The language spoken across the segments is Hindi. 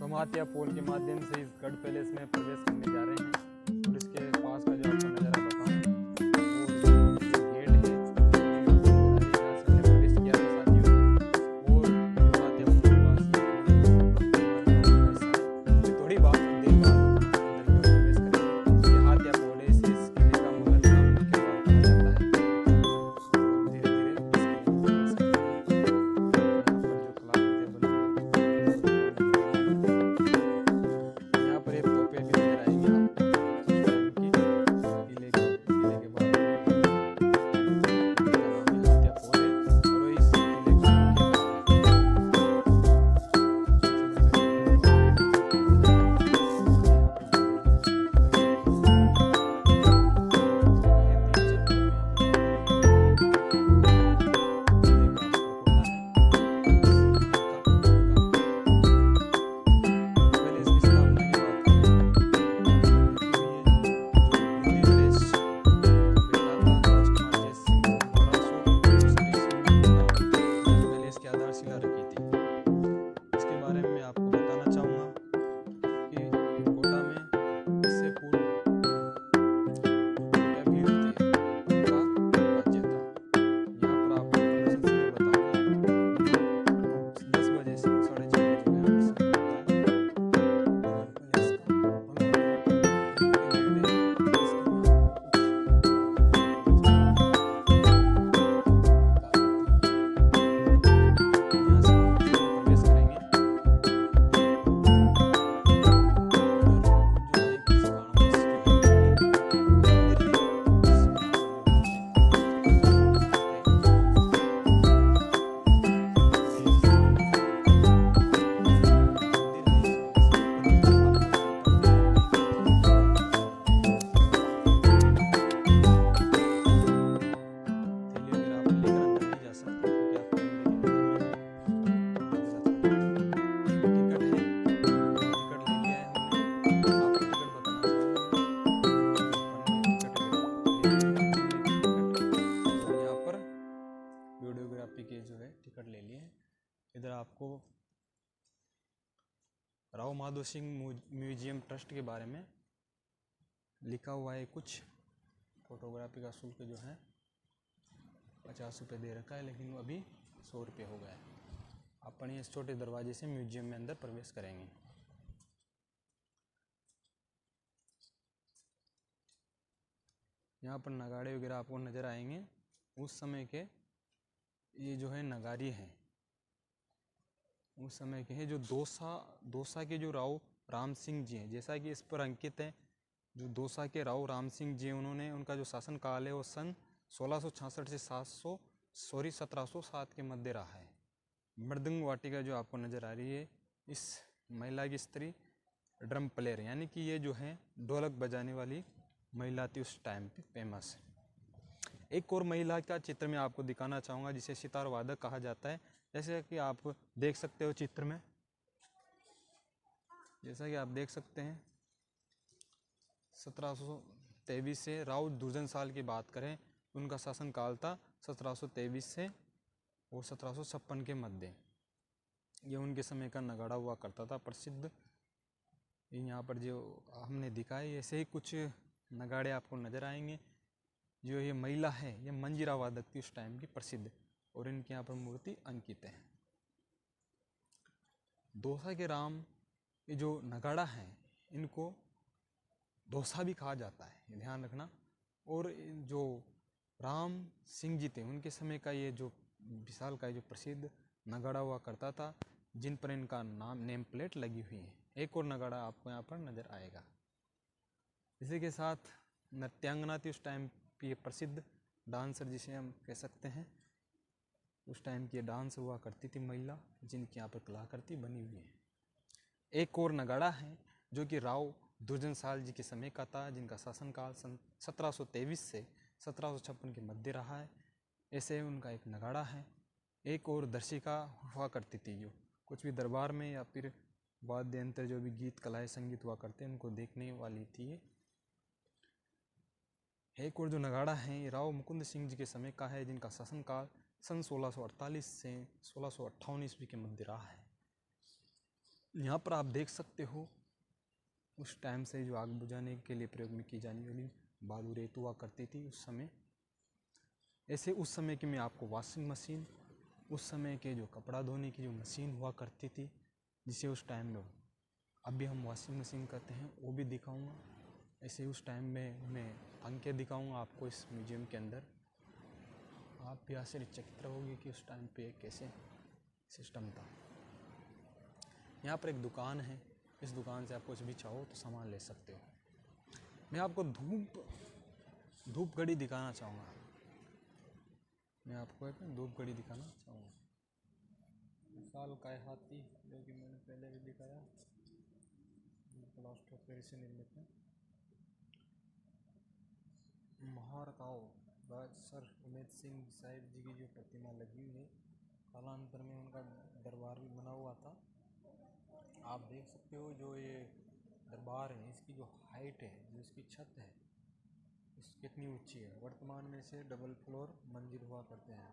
हम हाथिया पोल के माध्यम से इस गढ़ पैलेस में प्रवेश करने जा रहे हैं और इसके पास का जो आपको नज़ारा बताऊं वो गेट है। यहाँ से हमने प्रवेश किया था साथियों और जो हाथिया पोल के पास थोड़ी देर बाद अंदर की ओर प्रवेश करेंगे। ये हाथिया पोल है, इस किले का मुगल का मुख्य द्वार कहा जाता है। धीरे धीरे प्रवेश करेंगे। यहाँ पर जो कलाकृतियां बनी यहाँ पर एक तोपे भी नजर आएंगे आपको किले के बाद हाथिया पोल है और इस किले का वीडियोग्राफी के जो है टिकट ले लिए। इधर आपको राव माधो सिंह म्यूजियम ट्रस्ट के बारे में लिखा हुआ है। कुछ फोटोग्राफी का शुल्क जो है 50 रुपये दे रखा है, लेकिन अभी 100 रुपये हो गया है। अपन इस छोटे दरवाजे से म्यूजियम में अंदर प्रवेश करेंगे। यहाँ पर नगाड़े वगैरह आपको नज़र आएंगे। उस समय के ये जो है नगारी हैं, उस समय के हैं जो दौसा के जो राव राम सिंह जी हैं, जैसा कि इस पर अंकित है। जो दौसा के राव राम सिंह जी, उन्होंने उनका जो शासन काल है वो सन 1666 से 1707 के मध्य रहा है। मृदंग वाटिका जो आपको नज़र आ रही है, इस महिला की स्त्री ड्रम प्लेयर, यानी कि ये जो है ढोलक बजाने वाली महिला थी उस टाइम पे फेमस। एक और महिला का चित्र मैं आपको दिखाना चाहूँगा जिसे सितार वादक कहा जाता है। जैसे कि आप देख सकते हो चित्र में, जैसा कि आप देख सकते हैं 1723 से राव दुर्जन साल की बात करें, उनका शासन काल था 1723 से और 1756 के मध्य। ये उनके समय का नगाड़ा हुआ करता था प्रसिद्ध। यहाँ पर जो हमने दिखाए ऐसे ही कुछ नगाड़े आपको नज़र आएंगे। जो ये महिला है ये मंजीरा वादक थी उस टाइम की प्रसिद्ध, और इनके यहाँ पर मूर्ति अंकित है। दौसा के राम ये जो नगाड़ा है इनको दौसा भी कहा जाता है, ये ध्यान रखना। और जो राम सिंह जी थे उनके समय का ये जो विशाल का जो प्रसिद्ध नगाड़ा हुआ करता था, जिन पर इनका नाम नेम प्लेट लगी हुई है। एक और नगाड़ा आपको यहाँ पर नज़र आएगा। इसी के साथ नृत्यांगना थी उस टाइम की, ये प्रसिद्ध डांसर जिसे हम कह सकते हैं। उस टाइम की डांस हुआ करती थी महिला, जिनकी यहाँ पर कलाकृति बनी हुई है। एक और नगाड़ा है जो कि राव दुर्जन साल जी के समय का था, जिनका शासनकाल सन 1723 से 1756 के मध्य रहा है। ऐसे उनका एक नगाड़ा है। एक और दर्शिका हुआ करती थी, जो कुछ भी दरबार में या फिर वाद्य यंत्र जो भी गीत कलाएँ संगीत हुआ करते हैं उनको देखने वाली थी ये। एक और जो नगाड़ा है राव मुकुंद सिंह जी के समय का है, जिनका शासनकाल सन 1648 से 1658 ईस्वी के मध्य रहा है। यहाँ पर आप देख सकते हो उस टाइम से जो आग बुझाने के लिए प्रयोग में की जाने वाली बालू रेत हुआ करती थी उस समय। ऐसे उस समय की मैं आपको वॉशिंग मशीन, उस समय के जो कपड़ा धोने की जो मशीन हुआ करती थी जिसे उस टाइम में अभी हम वॉशिंग मशीन कहते हैं वो भी दिखाऊंगा। ऐसे उस टाइम में मैं पंखे दिखाऊंगा आपको इस म्यूजियम के अंदर। आप भी आश्चर्यचकित रहोगे कि उस टाइम पे कैसे सिस्टम था। यहाँ पर एक दुकान है, इस दुकान से आप कुछ भी चाहो तो सामान ले सकते हो। मैं आपको धूप घड़ी दिखाना चाहूँगा। मैं आपको एक धूप घड़ी दिखाना चाहूँगा। विशाल काय हाथी, जो कि मैंने पहले भी दिखाया, प्लास्टर ऑफ पेरिस से निर्मित है। महारकाओ राज सर उमेद सिंह साहिब जी की जो प्रतिमा लगी हुई है, कालांतर में उनका दरबार भी बना हुआ था। आप देख सकते हो जो ये दरबार है, इसकी जो हाइट है, जो इसकी छत है, इस कितनी ऊंची है। वर्तमान में से डबल फ्लोर मंजिल हुआ करते हैं।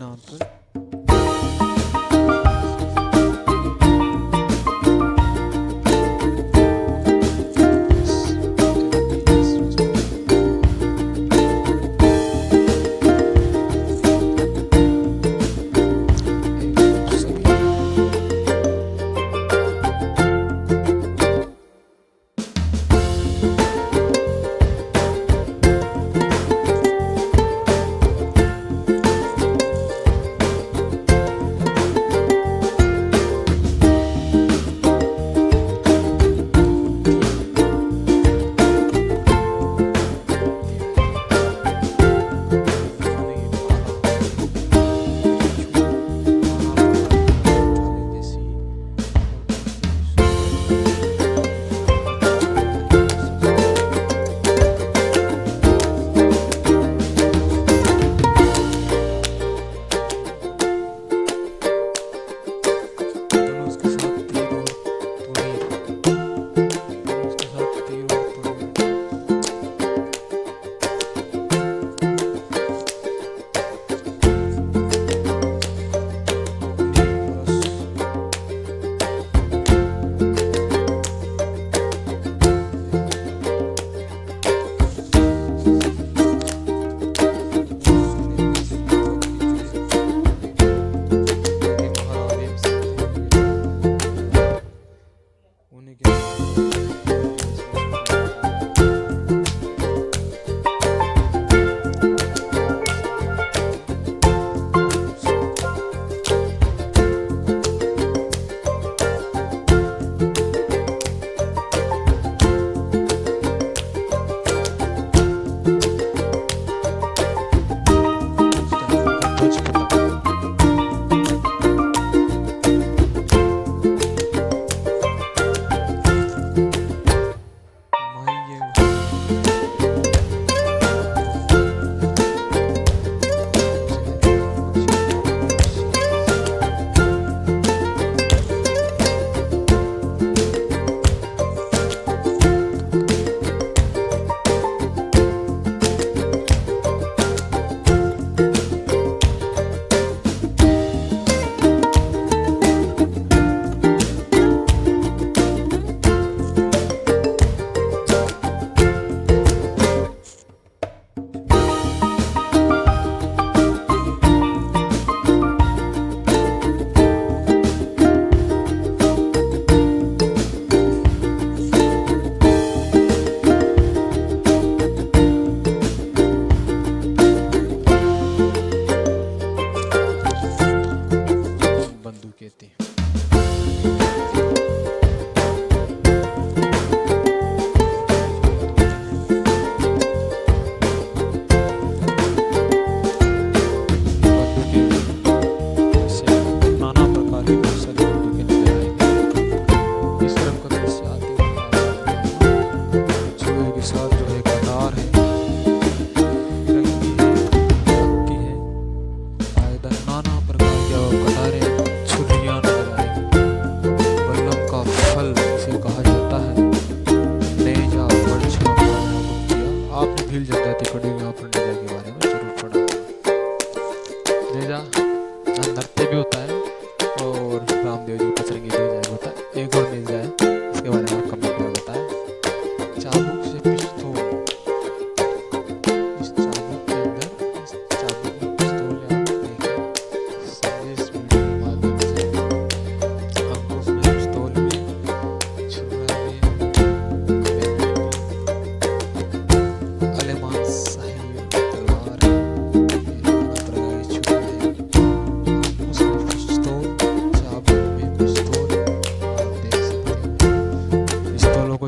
नाम पर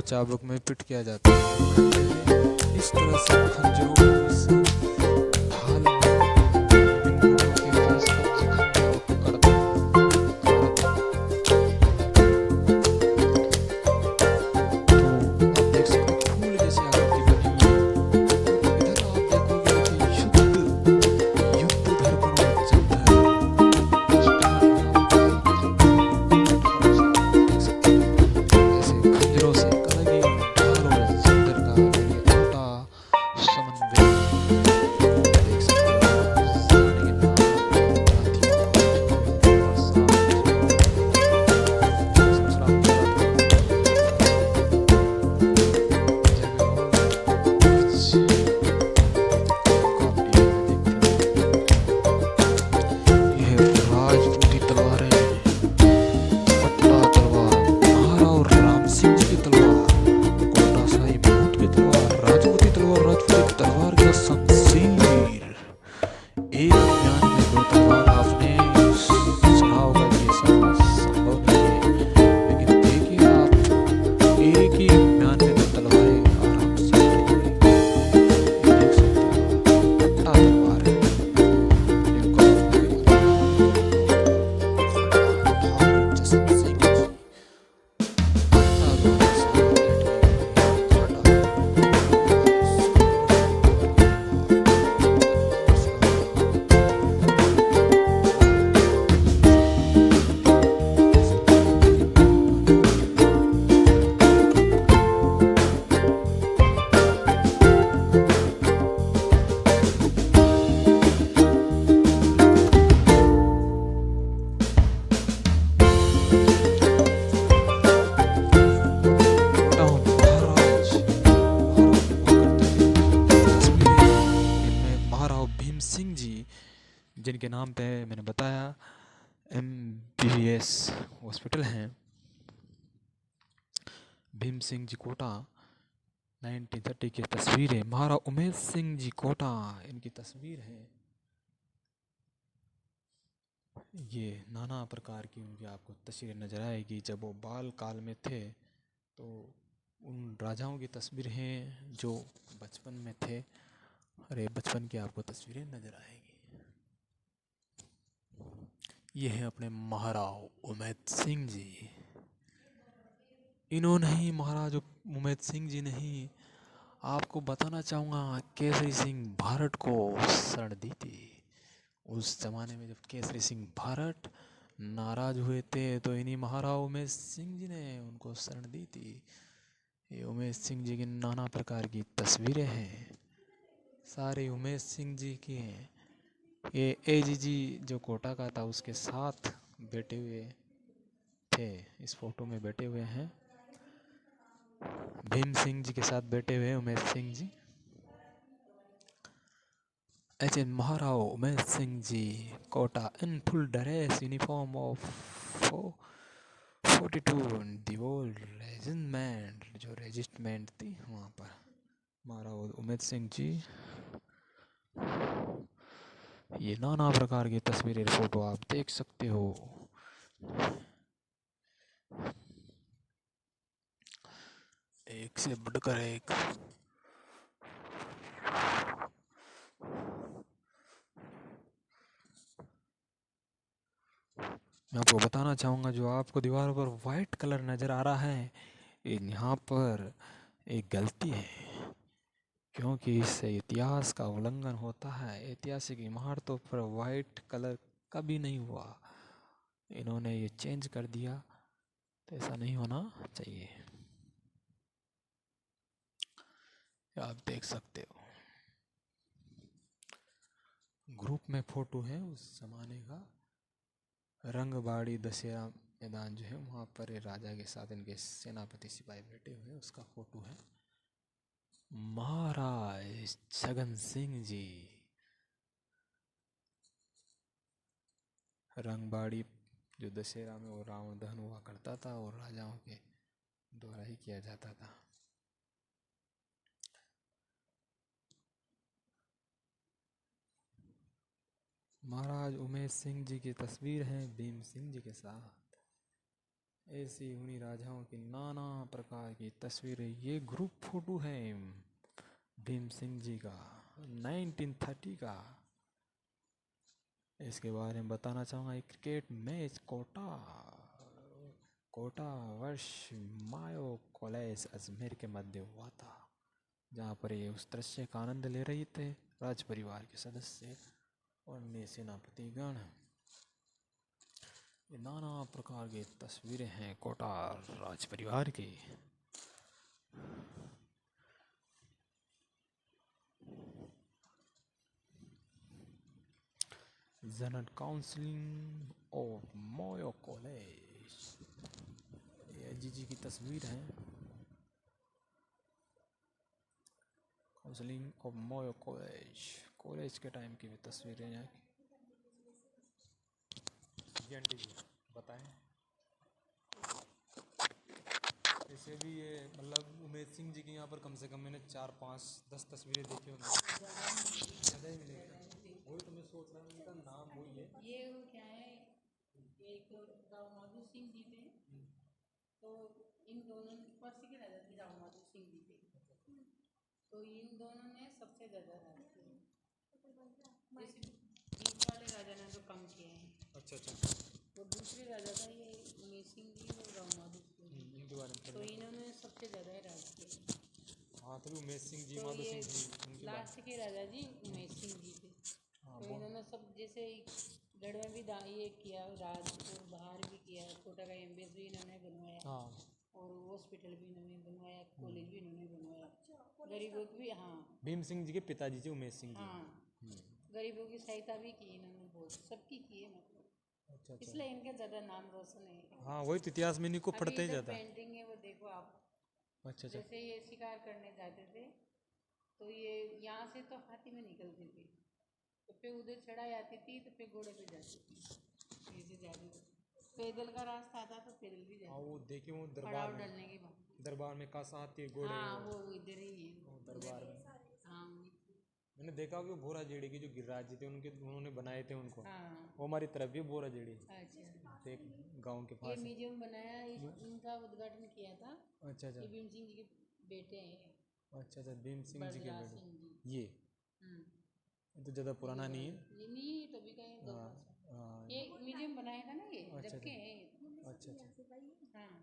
चाबुक में फिट किया जाता है। इस तरह से खंजरों को इस ढाल में बिंदुओं के फेस कप से खंजरों को करता तो आप देख सकते हैं फूल जैसी आकृति बनी हुई है। इधर आप देखोगे कि युद्ध धर्म चलता है। ऐसे खंजरों से जिनके नाम पे मैंने बताया MBBS हॉस्पिटल हैं। भीम सिंह जी कोटा 1930 की तस्वीर है। महाराज उमेश सिंह जी कोटा इनकी तस्वीर है। ये नाना प्रकार की उनकी आपको तस्वीरें नजर आएगी। जब वो बाल काल में थे तो उन राजाओं की तस्वीर हैं जो बचपन में थे। अरे बचपन की आपको तस्वीरें नजर आएगी। ये है अपने महाराव उमेश सिंह जी। इन्होंने ही महाराज उमेश सिंह जी ने ही आपको बताना चाहूँगा केसरी सिंह भारत को शरण दी थी। उस जमाने में जब केसरी सिंह भारत नाराज हुए थे तो इन्हीं महाराव उमेश सिंह जी ने उनको शरण दी थी। ये उमेश सिंह जी की नाना प्रकार की तस्वीरें हैं, सारे उमेश सिंह जी की हैं। ये एजी जी जो कोटा का था उसके साथ बैठे हुए थे, इस फोटो में बैठे हुए हैं। भीम सिंह जी के साथ बैठे हुए उमेश सिंह जी। ऐसे Maharao Umesh Singh ji Kota in full dress uniform of 42 the old regiment, जो रेजिस्टमेंट थी वहाँ पर महाराव उमेश सिंह जी। ये नाना प्रकार की तस्वीरें फोटो आप देख सकते हो। एक से बढ़कर एक। मैं आपको बताना चाहूँगा जो आपको दीवारों पर वाइट कलर नज़र आ रहा है, यहाँ पर एक गलती है, क्योंकि इससे इतिहास का उल्लंघन होता है। ऐतिहासिक इमारतों पर वाइट कलर कभी नहीं हुआ, इन्होंने ये चेंज कर दिया, तो ऐसा नहीं होना चाहिए। आप देख सकते हो ग्रुप में फोटो है उस जमाने का। रंगबाड़ी दशहरा मैदान जो है वहाँ पर राजा के साथ इनके सेनापति सिपाही बैठे हुए हैं, उसका फोटो है। महाराज छगन सिंह जी रंगबाड़ी जो दशहरा में वो रावण दहन हुआ करता था और राजाओं के द्वारा ही किया जाता था। महाराज उमेश सिंह जी की तस्वीर है भीम सिंह जी के साथ। ऐसी उन्हीं राजाओं की नाना प्रकार की तस्वीरें। ये ग्रुप फोटो है भीम सिंह जी का 1930 का। इसके बारे में बताना चाहूँगा, एक क्रिकेट मैच कोटा वर्ष मायो कॉलेज अजमेर के मध्य हुआ था, जहाँ पर ये उस दृश्य का आनंद ले रही थे राज परिवार के सदस्य और अन्य सेनापतिगण। ये नाना प्रकार की तस्वीरें हैं कोटा राज परिवार की। General counselling of Mayo College, ये जी की तस्वीर है। काउंसिलिंग ऑफ मायो कॉलेज के टाइम की भी तस्वीरें यहाँ की। जी बताएं। ऐसे भी ये मतलब उमेश सिंह जी की यहाँ पर कम से कम मैंने 4-5-10 तस्वीरें देखी होंगी, ज़्यादा ही मिलेगा। वही तो मैं सोच रहा हूँ, इनका नाम वही है। ये क्या है, एक राव माधो सिंह जी थे, तो इन दोनों पर्सी के राजा थे राव माधो सिंह जी थे, तो इन दोनों ने सबसे ज़्यादा राज किया। जैसे बीच वाले राजा ने तो कम किए हैं। अच्छा। और दूसरे राजा था ये उमेश सिंह जी और राव माधो सिंह जी, इनके बारे में तो इन्होंने सबसे ज़्यादा राज किया। हाँ तो उमेश सिंह जी तो माधो ये सिंह जी उनके लास्ट के राजा जी उमेश सिंह जी थे। हाँ तो इन्होंने सब जैसे गढ़ में भी ये किया राज, और बाहर भी किया। कोटा का एम्बेस भी इन्होंने बनवाया, हाँ और हॉस्पिटल भी इन्होंने बनवाया, कॉलेज भी इन्होंने बनवाया, गरीबों की भी। हाँ भीम सिंह जी के पिताजी थे उमेश सिंह जी। हाँ, गरीबों की सहायता भी की इन्होंने, बहुत सबकी की है मतलब। अच्छा। इसलिए इनका ज़्यादा नाम रोशन है। हाँ वही तो इतिहास में इन्हीं को अभी पढ़ते ही इधर जाता। पेंटिंग है वो देखो आप। अच्छा। जैसे ये शिकार करने जाते थे तो ये यहाँ से तो हाथी में निकलते थे, तो फिर उधर चढ़ाई आती थी तो फिर घोड़े पे जाती थी, ऐसे जाती थी। पैदल का रास्ता था तो पैदल भी हाँ जाती वो देखिए वो थी, दरबार पड़ाव में, डलने के बाद। दरबार में कासा हाथी है, घोड़े हाँ वो वो इधर ही है, दरबार में। हाँ मैंने देखा कि भोरा जेड़ी की जो गिरिराज जी थे उनके उन्होंने बनाए थे उनको, हाँ। वो हमारी तरफ भी भोरा जेड़ी अच्छा, तो एक गांव के ये पास है। म्यूजियम बनाया, इनका उद्घाटन किया था, अच्छा अच्छा ये भीम सिंह जी के बेटे हैं, अच्छा अच्छा भीम सिंह जी के बरजराज बेटे। सिंह जी। ये हम्म, तो ज़्यादा पुराना नहीं है। ये नहीं तभी का ये हाँ 2 5 साल हाँ ये म्यूजियम बनाया था ना, ये अच्छा जब के अच्छा हैं ये तो। अच्छा अच्छा हाँ,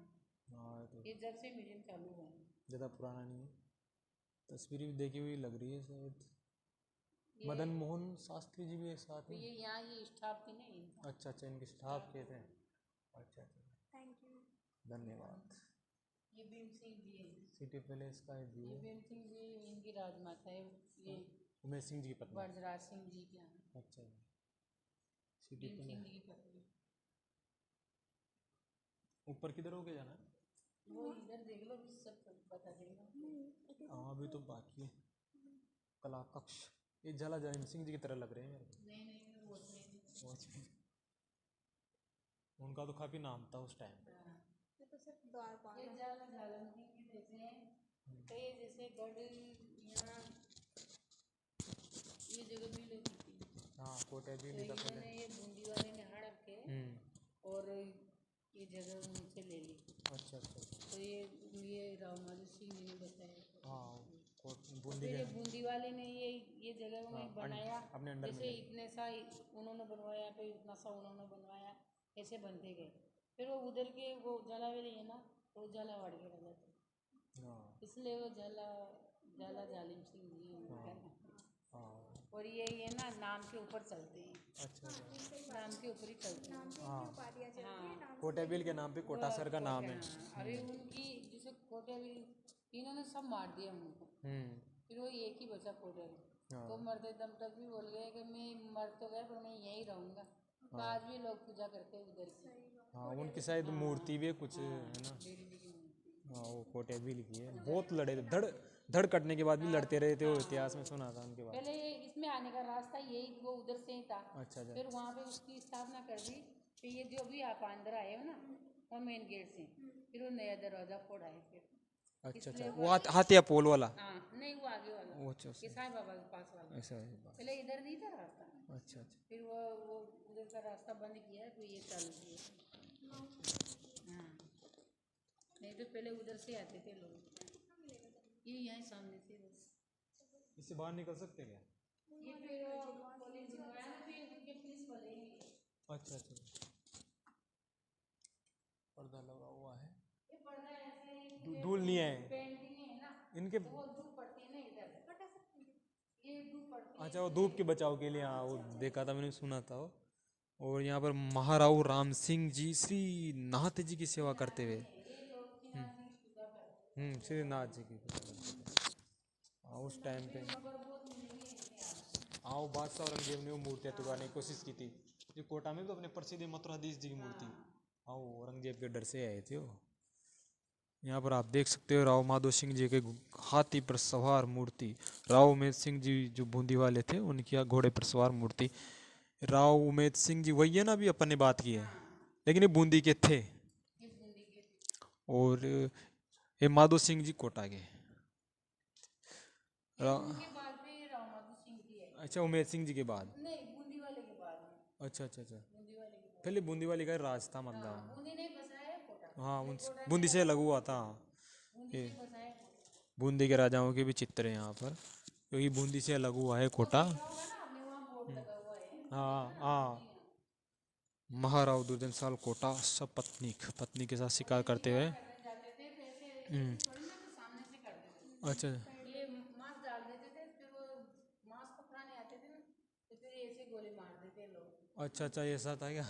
हाँ तो ये जब से म्यूजियम चालू हुआ है। ज़्यादा पुराना नहीं है। तस्वीरें भी देखी हुई लग रही है शायद। ये मदन मोहन शास्त्री जी भी एक साथ तो में। ये यहाँ ये स्टाफ थे ना इनका। अच्छा अच्छा इनके स्टाफ के थे। अच्छा अच्छा धन्यवाद। ये भीम सिंह जी है, सिटी पैलेस का है जी ये है। भीम सिंह जी इनकी राजमाता है, ये उमेश सिंह जी की पत्नी। बरजराज सिंह जी के यहाँ अच्छा जी सिटी भीम सिंह पैलेस। जी की पत्नी। ऊपर किधर होके जाना है? वो इधर देख लो, भी सब बता देगा। हाँ अभी तो बाकी है। कला कक्ष ये झाला जैन सिंह जी की तरह लग रहे हैं मेरे को। नहीं वो नहीं। वो अच्छे। उनका तो काफी नाम था उस टाइम पे। हाँ, ये जालम सिंह की जैसे हैं, तो ये जैसे गढ़ यहाँ ये जगह मिल होती थी, हाँ कोटे भी तो नहीं था पहले। इन्होंने ये बूंदी वाले ने हड़प के और ये जगह उनसे ले ली। अच्छा अच्छा अच्छा। तो ये राव माधो सिंह जी ने बताया। हाँ बूंदी फिर ये के बूंदी वाले ने ये जगह में हाँ, बनाया, अपने अंडर में जैसे ले। इतने सा उन्होंने बनवाया, फिर इतना सा उन्होंने बनवाया, ऐसे बनते गए। फिर वो उधर के वो झालावाड़ी है ना, तो झालावाड़ के राजा थे, हाँ इसलिए वो झाला जालिम सिंह जी उनका नाम। हाँ और ये ना नाम के ऊपर चलते हैं, अच्छा अच्छा नाम के ऊपर ही चलते हैं। हाँ हाँ, कोटेबिल के नाम पे कोटासर का नाम है। हाँ, अभी उनकी जैसे कोटेबिल इन्होंने सब मार दिया उनको, फिर वो एक ही बचा कोटेबिल। हाँ तो मरते दम तक भी बोल गए कि मैं मर तो गया पर मैं यहीं रहूंगा। तो आज भी लोग पूजा करते हैं उधर की। हाँ उनकी शायद मूर्ति भी है कुछ है ना। देवी जी की मूर्ति। हाँ वो कोटेबिल की है। बहुत लड़े थे धड़ धड़ कटने के बाद भी लड़ते रहे थे वो इतिहास में सुना था उनके बाद। पहले इसमें आने का रास्ता यही वो उधर से ही था, अच्छा अच्छा फिर वहाँ पे उसकी स्थापना कर दी। फिर ये जो भी आप अंदर आए हो ना, वो मेन गेट से, फिर वो नया दरवाजा फोड़ा है फिर। अच्छा अच्छा इसलिए वो हाथिया पोल वाला। हाँ नहीं, वो आगे वाला, वो अच्छा ये साईं बाबा के पास वाला। ऐसा है पहले इधर नहीं था रास्ता, अच्छा अच्छा फिर वो उधर का रास्ता बंद किया है, फिर ये चालू किया। हाँ, नहीं तो पहले उधर से आते थे लोग, ये यहाँ सामने से बस। इससे बाहर निकल सकते क्या? ये फिर कॉलेज बनवाया ना, फिर उनके पुलिस वाले ही हैं। अच्छा अच्छा पर्दा लगा हुआ है। ये पर्दा ऐसे ही धूल नहीं है पेंटिंग है ना, इनके। तो वो धूप पड़ती है ना इधर, ये धूप पड़ती है। अच्छा वो धूप के बचाव के लिए हाँ वो देखा था मैंने सुना था वो। और यहाँ पर महाराव राम सिंह जी श्री नाथ जी की सेवा करते हुए ये लोग यहाँ से पूजा करते हैं। श्री नाथ जी की पूजा करते थे। हाँ उस टाइम पे मगर बहुत महंगे हैं यहाँ। हाँ वो बादशाह औरंगजेब ने वो मूर्तियाँ तुड़वाने की कोशिश की थी। जो कोटा में भी तो अपने प्रसिद्ध मथुराधीश जी की मूर्ति हाँ वो औरंगजेब के डर से आए थे वो। यहाँ पर आप देख सकते हो राव माधो सिंह जी के हाथी पर सवार मूर्ति। राव उमेद सिंह जी जो बूंदी वाले थे उनकी यहाँ घोड़े पर सवार मूर्ति। राव उमेद सिंह जी वही है ना अभी अपन ने बात की है, लेकिन ये बूंदी के थे। ये बूंदी के और ये माधो सिंह जी कोटा के। उनके बाद में राव माधो सिंह की है। अच्छा उमेद सिंह जी के बाद। नहीं, बूंदी वाले के बाद में। अच्छा अच्छा अच्छा बूंदी वाले के बाद। पहले बूंदी वाली का राज था मतलब। बूंदी नहीं बसाया कोटा। हाँ उन बूंदी से लगा हुआ था। बूंदी ये से बसाया कोटा। बूंदी के राजाओं के भी चित्र हैं यहाँ पर क्योंकि बूंदी से लगा हुआ है कोटा। देखा होगा ना आपने, वहाँ बोर्ड लगा हुआ है। हाँ हाँ महाराव दुर्जन साल कोटा सपत्नीक पत्नी के साथ शिकार करते हुए। करने जाते थे तो ऐसे थोड़ी ना, तो सामने से करते थे। अच्छा ये मांस डाल देते थे, फिर वो मांस पकड़ाने आते थे ना, तो फिर ऐसे गोली मार देते लोग। अच्छा अच्छा ऐसा था क्या?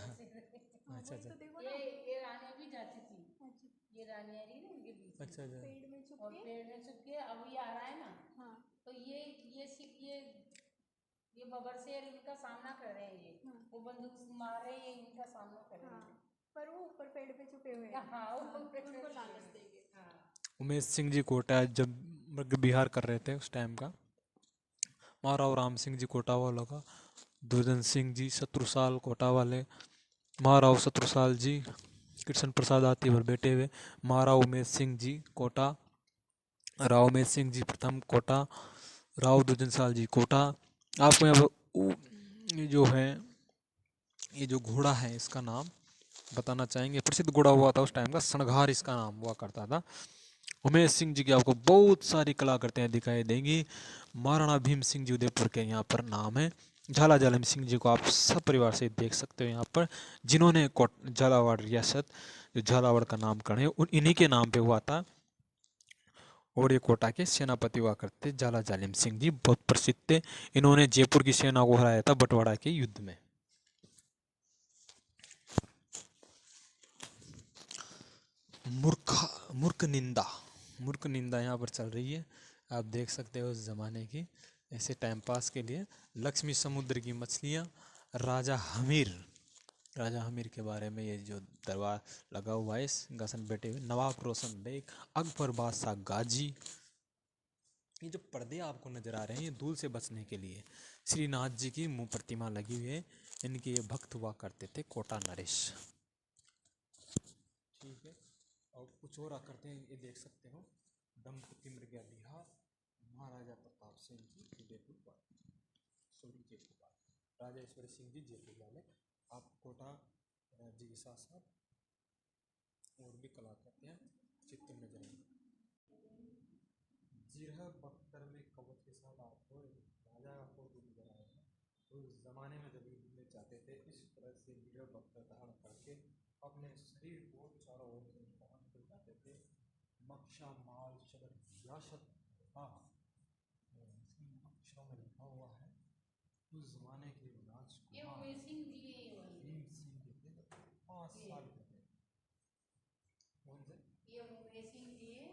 अच्छा अच्छा ये रानियां भी जाती थी, ये रानियां रही ना उनके बीच में। अच्छा अच्छा और पेड़ में छुप के अब ये आ रहा है ना, तो ये बबर शेर इनका सामना कर रहे हैं, ये वो बंदूक मार रहे हैं, ये इनका सामना कर रहे हैं। पर वो ऊपर पेड़ पे छुपे हुए हैं। हाँ, उनको लालच देंगे। हाँ। उमेश सिंह जी कोटा जब मृग विहार कर रहे थे उस टाइम का। महाराव राम सिंह जी कोटा वालों का दुर्जन सिंह जी शत्रुसाल कोटा वाले, महाराव शत्रुसाल जी कृष्ण प्रसाद आती पर बैठे हुए, महाराव उमेश सिंह जी कोटा, राव उमेश सिंह जी प्रथम कोटा, राव दुर्जन साल जी कोटा। आपको यहाँ पर ये जो है, ये जो घोड़ा है इसका नाम बताना चाहेंगे। प्रसिद्ध घोड़ा हुआ था उस टाइम का, सनघार इसका नाम हुआ करता था। उमेश सिंह जी की आपको बहुत सारी कलाकृतियाँ दिखाई देंगी। महाराणा भीम सिंह जी उदयपुर के यहाँ पर नाम है। झाला जालिम सिंह जी को आप सब परिवार से देख सकते हो यहाँ पर, जिन्होंने झालावाड़ रियासत, जो झालावाड़ का नामकरण है उन इन्हीं के नाम पे हुआ था। और ये कोटा के सेनापति हुआ करते झाला जालिम सिंह जी, बहुत प्रसिद्ध थे। इन्होंने जयपुर की सेना को हराया था बंटवाड़ा के युद्ध में। मूर्ख निंदा यहाँ पर चल रही है, आप देख सकते हो उस जमाने की, ऐसे टाइम पास के लिए। लक्ष्मी समुद्र की मछलियाँ, राजा हमीर के बारे में ये जो दरबार लगा हुआ है, सिंहासन बैठे हुए नवाब रोशन बेग, अकबर बादशाह गाजी। ये जो पर्दे आपको नजर आ रहे हैं ये धूल से बचने के लिए। श्रीनाथ जी की मुँह प्रतिमा लगी हुई है, इनके ये भक्त हुआ करते थे कोटा नरेश। ठीक है, और कुछ और करते हैं, ये देख सकते हो दंपति मृगया बिहार, महाराजा प्रताप सिंह जी जयपुर जयपुर, राजेश्वरी सिंह जी जयपुर वाले। आप कोटा राज्य के साथ साथ और भी कला करते हैं चित्र नजर आएंगे। जिरह बख्तर में कवच के साथ आपको राजा का फोटो नजर आएगा। तो उस जमाने में जब युद्ध में जाते थे इस तरह से जिरह बख्तर धारण करके अपने शरीर को चारों ओर से पहन कर जाते थे। मक्शा माल शबर रियासत अक्षरों में लिखा हुआ है। उस जमाने के राजकुमार भीम सिंह के थे, 5 साल के थे। कौन से? ये उमेश सिंह जी है,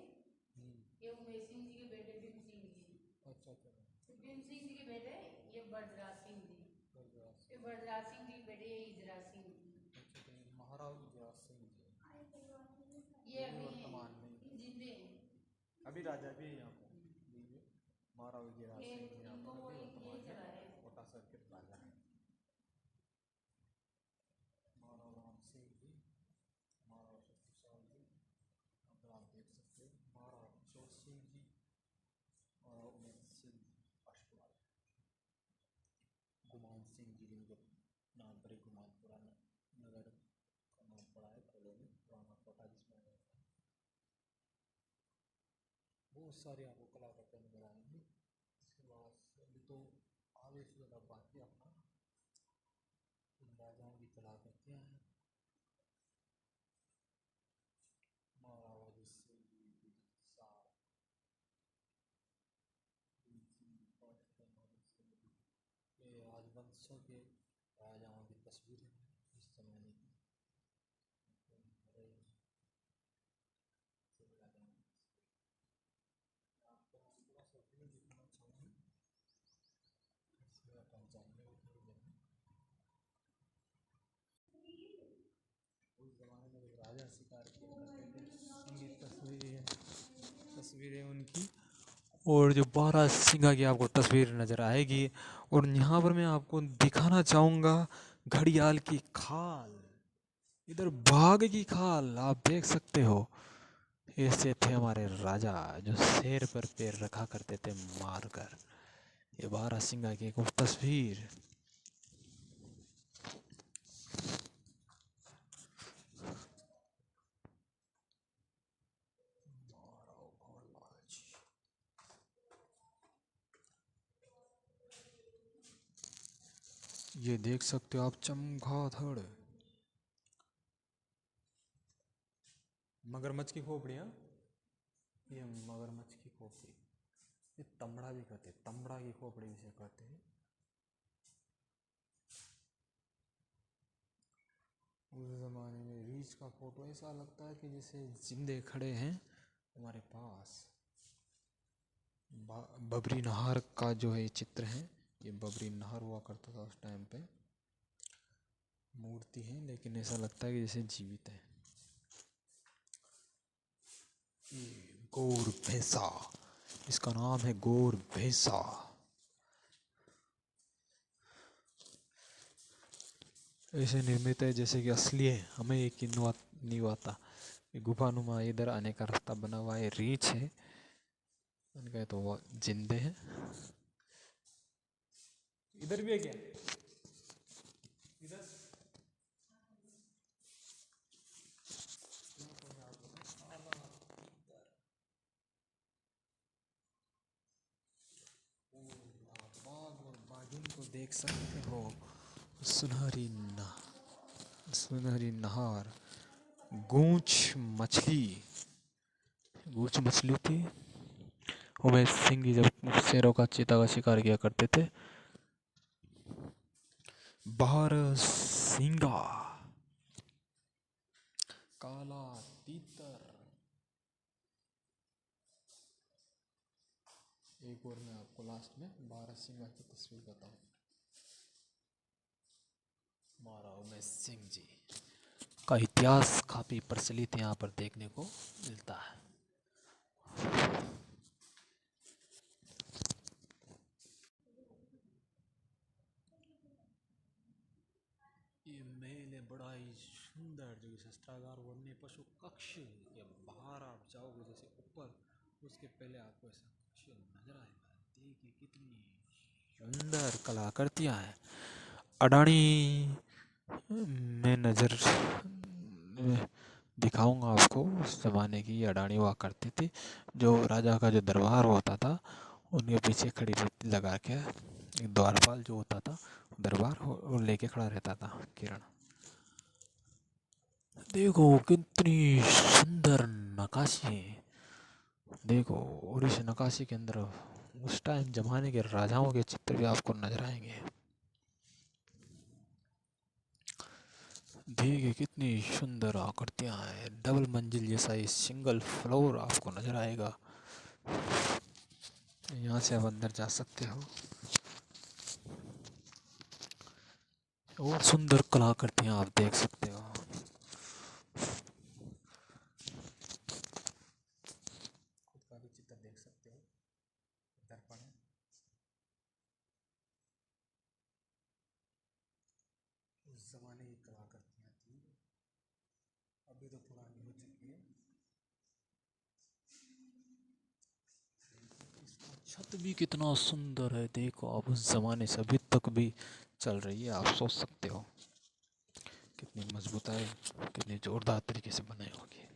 ये उमेश सिंह जी के बेटे भीम सिंह जी। अच्छा। भीम सिंह जी के बेटे ये बरदराज सिंह जी, ये बरदराज सिंह जी के बेटे ये इजराज सिंह जी। अच्छा, तो महाराज इजराज सिंह जी ये वर्तमान में जिंदे हैं, अभी राजा भी है यहाँ पर। महाराज इजराज सिंह जी यहाँ पर अभी वर्तमान में कोटा सर्किट राजा है। महाराज राम सिंह जी, महाराज शत्रुसाल जी, यहाँ पर आप देख सकते हो महाराज अशोक सिंह जी और उमेश सिंह अशोक, गुमान सिंह जी जिनके नाम पर ही गुमानपुरा नगर का नाम पड़ा है पहले में, पुराना कोटा जिसमें रहता है। बहुत सारे आपको कला करते नजर आएंगे। इसके बाद अभी तो आगे से ज़्यादा बाकी अपना इन राजाओं की कला करते हैं। महाराज सिंह जी ये राजवंशों के राजाओं की तस्वीरें इस जमाने की। आपको थोड़ा सा व्यू दिखाना चाहूँगी, इसमें अपन जाएंगे थोड़ी देर में। उस जमाने में जब राजा शिकार किया करते थे, इनकी तस्वीरें उनकी, और जो 12 सिंगा की आपको तस्वीर नज़र आएगी। और यहाँ पर मैं आपको दिखाना चाहूँगा घड़ियाल की खाल, इधर बाघ की खाल आप देख सकते हो। ऐसे थे हमारे राजा जो शेर पर पैर रखा करते थे मारकर। ये 12 सिंगा की एक तस्वीर। ये देख सकते हो आप चमगादड़, मगरमच्छ की खोपड़ियाँ, ये मगरमच्छ की खोपड़ी, ये तमड़ा भी कहते हैं, तमड़ा की खोपड़ी जिसे कहते हैं। उस जमाने में रीछ का फोटो ऐसा लगता है कि जैसे जिंदे खड़े हैं हमारे पास। बबरी नहर का जो है चित्र है, ये बबरी नहर हुआ करता था उस टाइम पे। मूर्ति है लेकिन ऐसा लगता है कि जैसे जीवित है। ये गौर भैंसा, इसका नाम है गौर भैंसा। ऐसे निर्मित है जैसे कि असली है, हमें यकीन नहीं आता। ये गुफानुमा इधर आने का रास्ता बना हुआ है, रीच है उनका, तो वो जिंदे हैं। इधर भी है क्या? इधर बाग और बागिन को देख सकते हो। सुनहरी नहर, गूंच मछली। गूंच मछली थी, उमेश सिंह जी जब शेरों का चीता का शिकार किया करते थे। बार सिंगा, काला तीतर। एक और मैं आपको लास्ट में बारहसिंगा की तस्वीर बताऊं। हमारा उमेश सिंह जी का इतिहास काफी प्रचलित यहाँ पर देखने को मिलता है। ये महल है बड़ा ही सुंदर, जो शस्त्रागार वन्य पशु कक्ष के बाहर आप जाओगे जैसे ऊपर, उसके पहले आपको ऐसा कक्ष नजर आएगा। देखिए कितनी सुंदर कलाकृतियां हैं। अडानी में नजर दिखाऊंगा आपको। उस जमाने की अडानी हुआ करती थी, जो राजा का जो दरबार होता था उनके पीछे खड़ी लगा के एक द्वारपाल जो होता था दरबार और लेके खड़ा रहता था किरण। देखो कितनी सुंदर नक्काशी है। देखो, और इस नक्काशी के अंदर उस टाइम जमाने के राजाओं के चित्र भी आपको नजर आएंगे। देखिए कितनी सुंदर आकृतियां हैं। डबल मंजिल जैसा ये सिंगल फ्लोर आपको नजर आएगा। यहाँ से आप अंदर जा सकते हो। और सुंदर कलाकृतियां आप देख सकते हो। खुद का भी चित्र देख सकते हो, दर्पण है। उस जमाने की कलाकृतियां थी, अभी तो पुरानी हो चुकी है। इसका छत भी कितना सुंदर है, देखो आप, उस जमाने से अभी तक भी चल रही है। आप सोच सकते हो कितनी मजबूत है, कितनी जोरदार तरीके से बनाई होगी।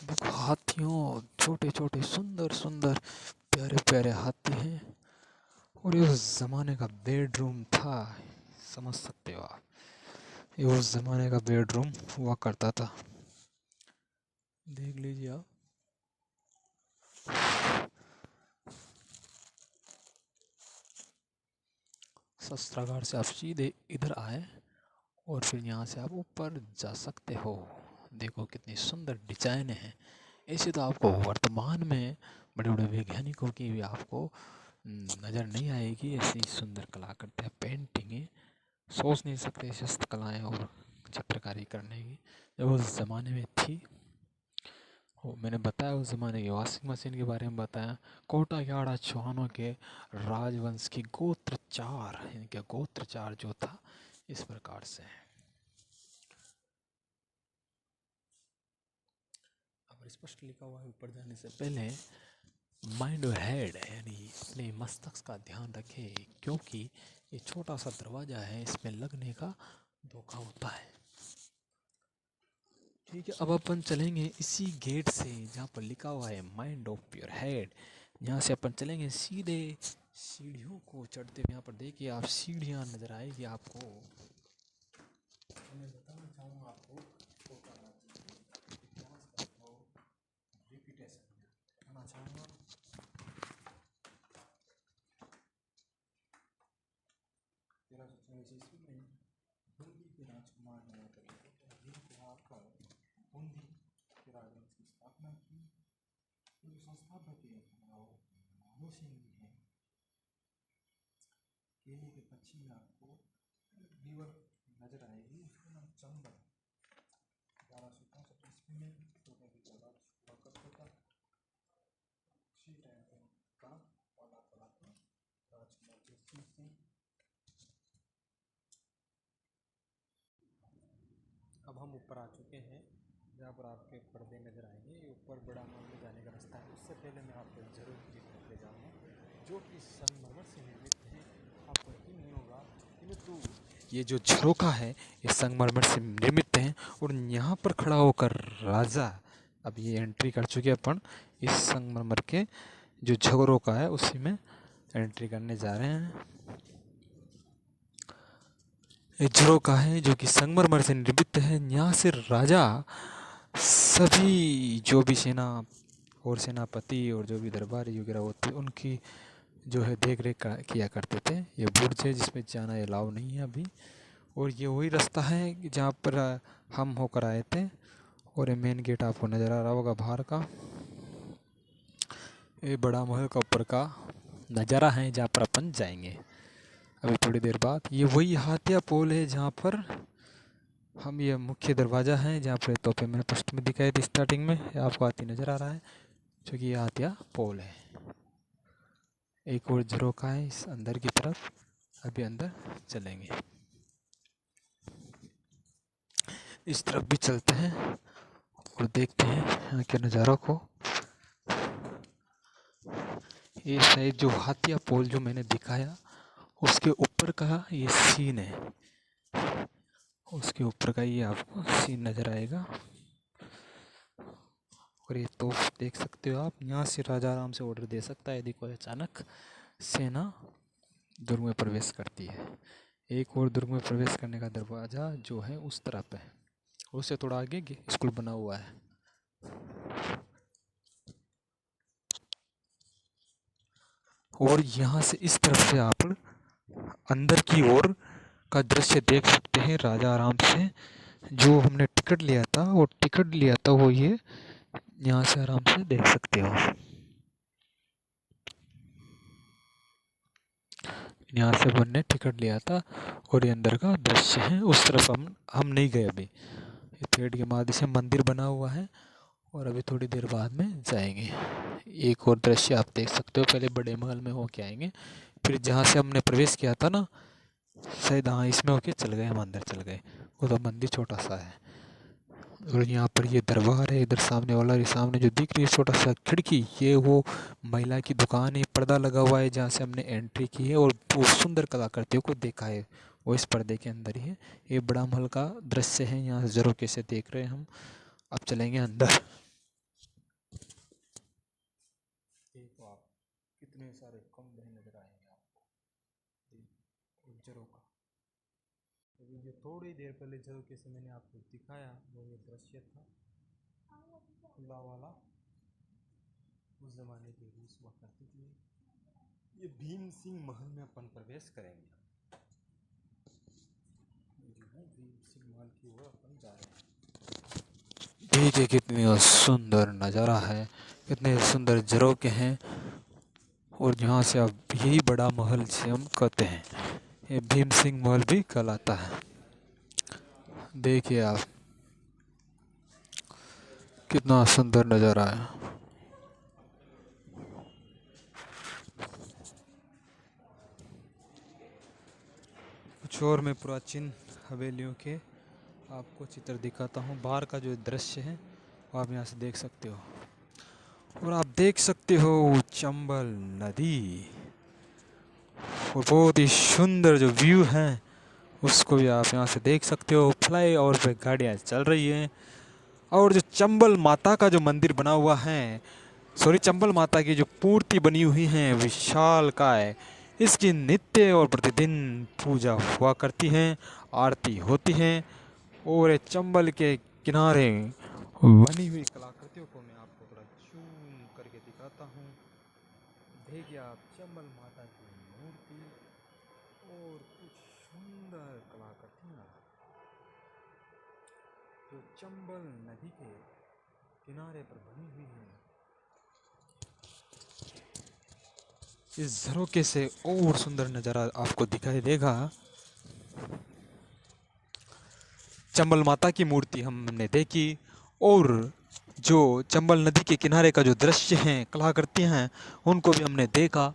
देखो हाथियों, छोटे छोटे सुंदर सुंदर प्यारे प्यारे हाथी हैं। और ये उस जमाने का बेडरूम था, समझ सकते हो आप। ये उस जमाने का बेडरूम हुआ करता था, देख लीजिए आप। शस्त्रागार से आप सीधे इधर आए और फिर यहाँ से आप ऊपर जा सकते हो। देखो कितनी सुंदर डिजाइन है। ऐसे तो आपको वर्तमान में बड़े बड़े वैज्ञानिकों की भी आपको नज़र नहीं आएगी, ऐसी सुंदर कलाकृतियाँ, पेंटिंगें। सोच नहीं सकते ऐसी हस्तकलाएँ और चित्रकारी करने की जब उस ज़माने में थी। वो मैंने बताया उस ज़माने की वॉशिंग मशीन के बारे में बताया। कोटायाड़ा चौहानों के राजवंश की गोत्रचार, इनके गोत्रचार जो था इस प्रकार से है। अब स्पष्ट लिखा हुआ है ऊपर जाने से पहले, माइंड और हेड यानी अपने मस्तिष्क का ध्यान रखे, क्योंकि ये छोटा सा दरवाजा है, इसमें लगने का धोखा होता है। ठीक है, अब अपन चलेंगे इसी गेट से जहाँ पर लिखा हुआ है माइंड ऑफ योर हेड। यहाँ से अपन चलेंगे सीधे सीढ़ियों को चढ़ते हुए। यहाँ पर देखिए आप, सीढ़ियाँ नजर आएगी आपको। मैं बताना चाहूँगा आपको छोटा राज्य के इतिहास का थोड़ा रिपीटेशन बताना चाहूँगा। 1344 ईस्वी में बूंदी के राजकुमार नवाब को आकर बूंदी के राजवंश की स्थापना की। जो संस्थापक है माधो सिंह जी हैं। केले के पश्चिम में आपको रिवर नजर आएगी, उसका नाम चंबल। 1264 ईस्वी में छोटा सा राज हुआ करता था। उसी टाइम पे का वाला पड़ा था राजकुमार जयसिंह हम ऊपर आ चुके हैं, जहाँ पर आपके पर्दे नज़र आएंगे। ये ऊपर बड़ा महल में जाने का रास्ता है। उससे पहले मैं आपको जरूर की तरफ ले जाऊँगा, जो कि संगमरमर से निर्मित है। आपको यकीन नहीं होगा, किंतु ये जो झरोखा है ये संगमरमर से निर्मित है। और यहाँ पर खड़ा होकर राजा, अब ये एंट्री कर चुके अपन इस संगमरमर के जो झरोखा है उसी में एंट्री करने जा रहे हैं। ये झरोखा है जो कि संगमरमर से निर्मित है। यहाँ से राजा सभी जो भी सेना और सेनापति और जो भी दरबारी वगैरह होते उनकी जो है देख रेख किया करते थे। ये बुर्ज है जिसमें जाना अलाउ नहीं है अभी। और ये वही रास्ता है जहाँ पर हम होकर आए थे। और ये मेन गेट आपको नज़र आ रहा होगा बाहर का। ये बड़ा महल का ऊपर का नज़ारा है जहाँ पर अपन जाएंगे अभी थोड़ी देर बाद। ये वही हाथिया पोल है जहाँ पर हम, ये मुख्य दरवाज़ा है जहाँ पर तोपे मैंने फर्स्ट में दिखाई थी स्टार्टिंग में, आपको हाथी नज़र आ रहा है जो कि ये हाथिया पोल है। एक और झरोखा है इस अंदर की तरफ, अभी अंदर चलेंगे। इस तरफ भी चलते हैं और देखते हैं यहाँ के नज़ारों को। ये शायद जो हाथिया पोल जो मैंने दिखाया उसके ऊपर का ये सीन है, उसके ऊपर का ये आपको सीन नज़र आएगा। और ये तोप देख सकते हो आप, यहाँ से राजा आराम से ऑर्डर दे सकता है यदि कोई अचानक सेना दुर्ग में प्रवेश करती है। एक और दुर्ग में प्रवेश करने का दरवाज़ा जो है उस तरफ है, उससे थोड़ा आगे स्कूल बना हुआ है। और यहाँ से इस तरफ से आप अंदर की ओर का दृश्य देख सकते हैं। राजा आराम से जो हमने टिकट लिया था वो ये यहाँ से आराम से देख सकते हो। यहाँ से अपन ने टिकट लिया था और ये अंदर का दृश्य है। उस तरफ हम नहीं गए अभी। ये पेड़ के माध्यम से मंदिर बना हुआ है और अभी थोड़ी देर बाद में जाएंगे। एक और दृश्य आप देख सकते हो, पहले बड़े महल में होके आएंगे, फिर जहाँ से हमने प्रवेश किया था ना, शायद हाँ इसमें होके चल गए, हम अंदर चल गए। वो तो मंदिर छोटा सा है। और यहाँ पर ये दरबार है, इधर सामने वाला, ये सामने जो दिख रही है छोटा सा खिड़की, ये वो महिला की दुकान है। पर्दा लगा हुआ है जहाँ से हमने एंट्री की है और वो सुंदर कलाकृतियों को देखा है, वो इस पर्दे के अंदर ही है। ये बड़ा महल का दृश्य है, यहाँ जरूर कैसे देख रहे हैं हम। अब चलेंगे अंदर। देखो आप, कितने सारे कमरे नजर आएंगे आपको झरोखा। अभी जो थोड़ी देर पहले झरोखे से मैंने आपको दिखाया वो ये दृश्य था, खुला वाला, उस जमाने की रूस हुआ करती थी। ये भीम सिंह महल में अपन प्रवेश करेंगे। भीम सिंह महल की ओर अपन जा रहे हैं। देखिए कितनी सुंदर नज़ारा है, कितने सुंदर झरोखे हैं। और यहाँ से अब यही बड़ा महल से हम कहते हैं, ये भीम सिंह महल भी कहलाता है। देखिए आप, कितना सुंदर नज़ारा है। कुछ और मैं प्राचीन हवेलियों के आपको चित्र दिखाता हूँ। बाहर का जो दृश्य है वो आप यहाँ से देख सकते हो। और आप देख सकते हो चंबल नदी, और बहुत ही सुंदर जो व्यू है उसको भी आप यहाँ से देख सकते हो। फ्लाई ओवर पे गाड़ियाँ चल रही हैं। और जो चंबल माता का जो मंदिर बना हुआ है, चंबल माता की जो मूर्ति बनी हुई है विशालकाय, इसकी नित्य और प्रतिदिन पूजा हुआ करती है, आरती होती है। और ये चंबल के किनारे बनी हुई कलाकृतियों को मैं आपको थोड़ा जूम करके दिखाता हूँ। देखिए आप, चंबल माता की मूर्ति और कुछ सुंदर कलाकृतियाँ जो चंबल नदी के किनारे पर बनी हुई है। इस झरोखे से और सुंदर नज़ारा आपको दिखाई देगा। चंबल माता की मूर्ति हमने देखी और जो चंबल नदी के किनारे का जो दृश्य हैं, कलाकृतियाँ हैं, उनको भी हमने देखा।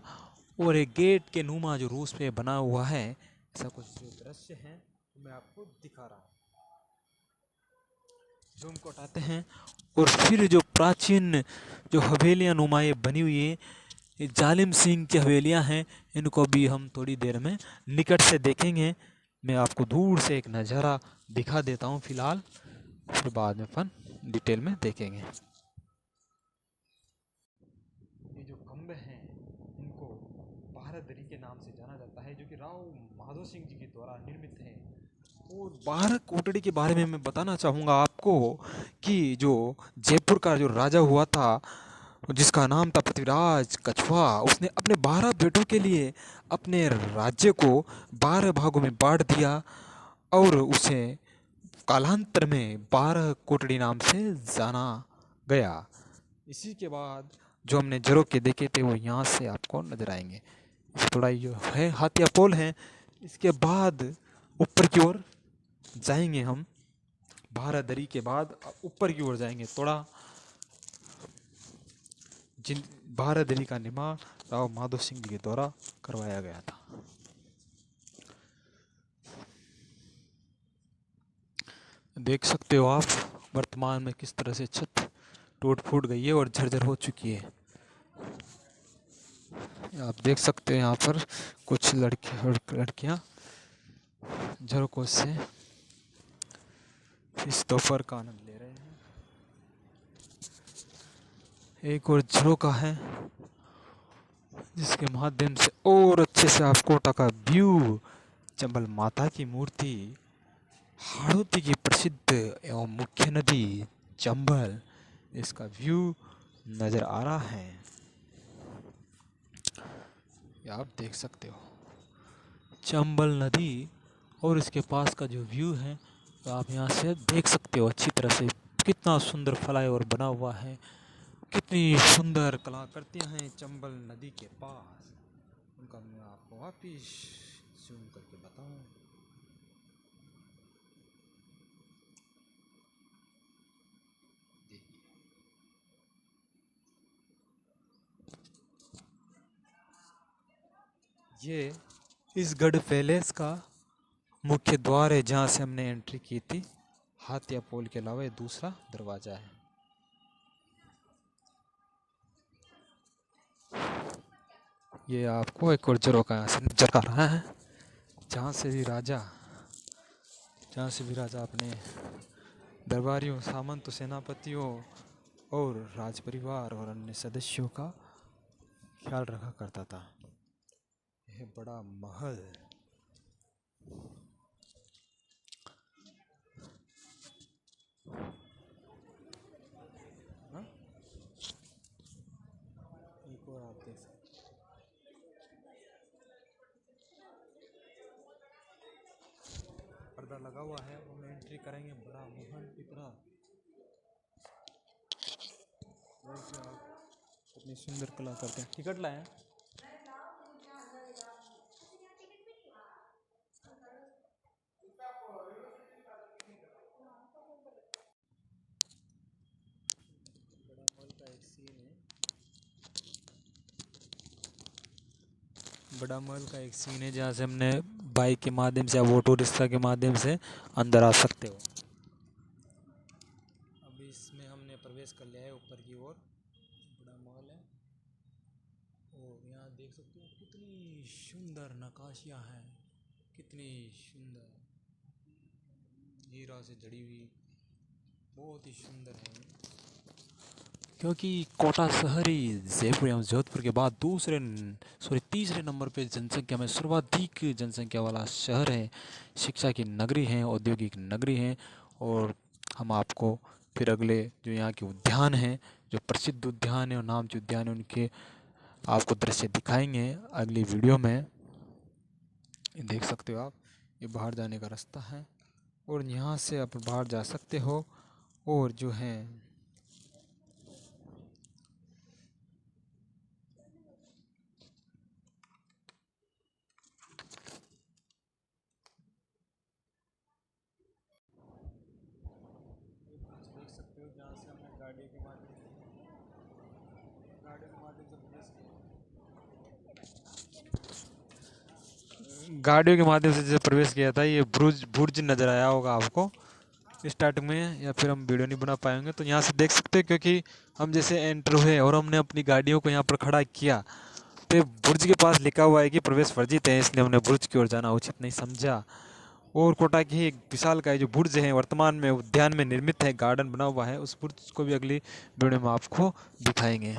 और एक गेट के नुमा जो रूस पे बना हुआ है, ऐसा कुछ जो दृश्य है मैं आपको दिखा रहा हूँ। जूम को हटाते हैं और फिर जो प्राचीन जो हवेलियां नुमाएँ बनी हुई है, ये जालिम सिंह की हवेलियां हैं, इनको भी हम थोड़ी देर में निकट से देखेंगे। मैं आपको दूर से एक नज़ारा दिखा देता हूँ फिलहाल, फिर बाद में अपन डिटेल में देखेंगे। ये जो खंबे हैं इनको बारादरी के नाम से जाना जाता है, जो कि राव माधो सिंह जी के द्वारा निर्मित है। और बारह कोटड़ी के बारे में मैं बताना चाहूँगा आपको कि जो जयपुर का जो राजा हुआ था, जिसका नाम था पृथ्वीराज कछवा, उसने अपने 12 बेटों के लिए अपने राज्य को 12 भागों में बांट दिया और उसे कालांतर में 12 कोटड़ी नाम से जाना गया। इसी के बाद जो हमने झरोखे देखे थे वो यहाँ से आपको नजर आएंगे। थोड़ा जो है हाथिया पोल है। इसके बाद ऊपर की ओर जाएंगे हम, बारादरी के बाद ऊपर की ओर जाएंगे थोड़ा। जिन बारादरी का निर्माण राव माधो सिंह जी के द्वारा करवाया गया था। देख सकते हो आप वर्तमान में किस तरह से छत टूट फूट गई है और झरझर हो चुकी है। आप देख सकते हो यहाँ पर कुछ लड़के और लड़कियां झरोकों से इस दोपहर का आनंद ले रहे हैं। एक और झरोका है जिसके माध्यम से और अच्छे से आप कोटा का व्यू, चंबल माता की मूर्ति, हाड़ौती की प्रसिद्ध एवं मुख्य नदी चंबल, इसका व्यू नजर आ रहा है। ये आप देख सकते हो चंबल नदी और इसके पास का जो व्यू है तो आप यहाँ से देख सकते हो अच्छी तरह से कितना सुंदर फ्लाईओवर बना हुआ है, कितनी सुंदर कलाकृतियाँ हैं चंबल नदी के पास। उनका मैं आपको वापिस जूम करके बताऊँ। ये इस गढ़ पैलेस का मुख्य द्वार है जहाँ से हमने एंट्री की थी। हाथिया पोल के अलावा ये दूसरा दरवाजा है। ये आपको एक और झरोका यहाँ से नजर आ रहा है, जहाँ से भी राजा अपने दरबारियों, सामंत, सेनापतियों और राज परिवार और अन्य सदस्यों का ख्याल रखा करता था। यह बड़ा महल हाँ? एक और आप देख सकते पर्दा लगा हुआ है, हम एंट्री करेंगे बड़ा महल की तरह। कितनी सुंदर कला करते हैं। टिकट लाए बड़ा महल का एक सीन है जहाँ से हमने बाइक के माध्यम से या ऑटो रिक्शा के माध्यम से अंदर आ सकते हो। अभी इसमें हमने प्रवेश कर लिया है ऊपर की ओर। बड़ा महल है और यहाँ देख सकते हो कितनी सुंदर नक्काशियाँ हैं, कितनी सुंदर हीरा से जड़ी हुई, बहुत ही सुंदर है। क्योंकि कोटा शहर ही जयपुर एवं जोधपुर के बाद तीसरे नंबर पे जनसंख्या में सर्वाधिक जनसंख्या वाला शहर है। शिक्षा की नगरी है, औद्योगिक नगरी है। और हम आपको फिर अगले जो यहाँ के उद्यान हैं, जो प्रसिद्ध उद्यान है और नामचीन उद्यान है, उनके आपको दृश्य दिखाएंगे अगली वीडियो में। देख सकते हो आप, ये बाहर जाने का रास्ता है और यहाँ से आप बाहर जा सकते हो। और जो है देख सकते हो जहाँ से हमने गाड़ियों के माध्यम से जैसे प्रवेश किया था, ये बुर्ज नजर आया होगा आपको। स्टार्टिंग में, या फिर हम वीडियो नहीं बना पाएंगे। तो यहाँ से देख सकते हैं, क्योंकि हम जैसे एंटर हुए और हमने अपनी गाड़ियों को यहाँ पर खड़ा किया, तो बुर्ज के पास लिखा हुआ है कि प्रवेश वर्जित है, इसलिए हमने बुर्ज की ओर जाना उचित नहीं समझा। और कोटा की एक विशाल का जो बुर्ज है वर्तमान में उद्यान में निर्मित है, गार्डन बना हुआ है, उस बुर्ज को भी अगली वीडियो में आपको दिखाएंगे।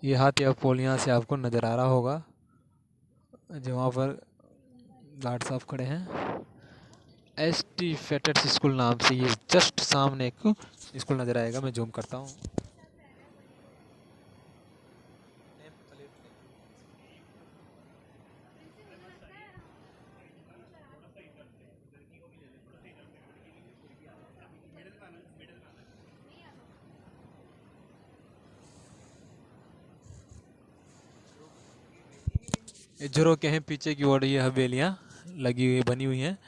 ये हाथिया पोल यहाँ से आपको नज़र आ रहा होगा, जो वहाँ पर गार्ड साहब खड़े हैं। ST फेटेट्स स्कूल नाम से ये जस्ट सामने एक स्कूल नज़र आएगा। मैं जूम करता हूँ। ये झरों के हैं पीछे की ओर, ये हवेलियाँ लगी हुई बनी हुई हैं।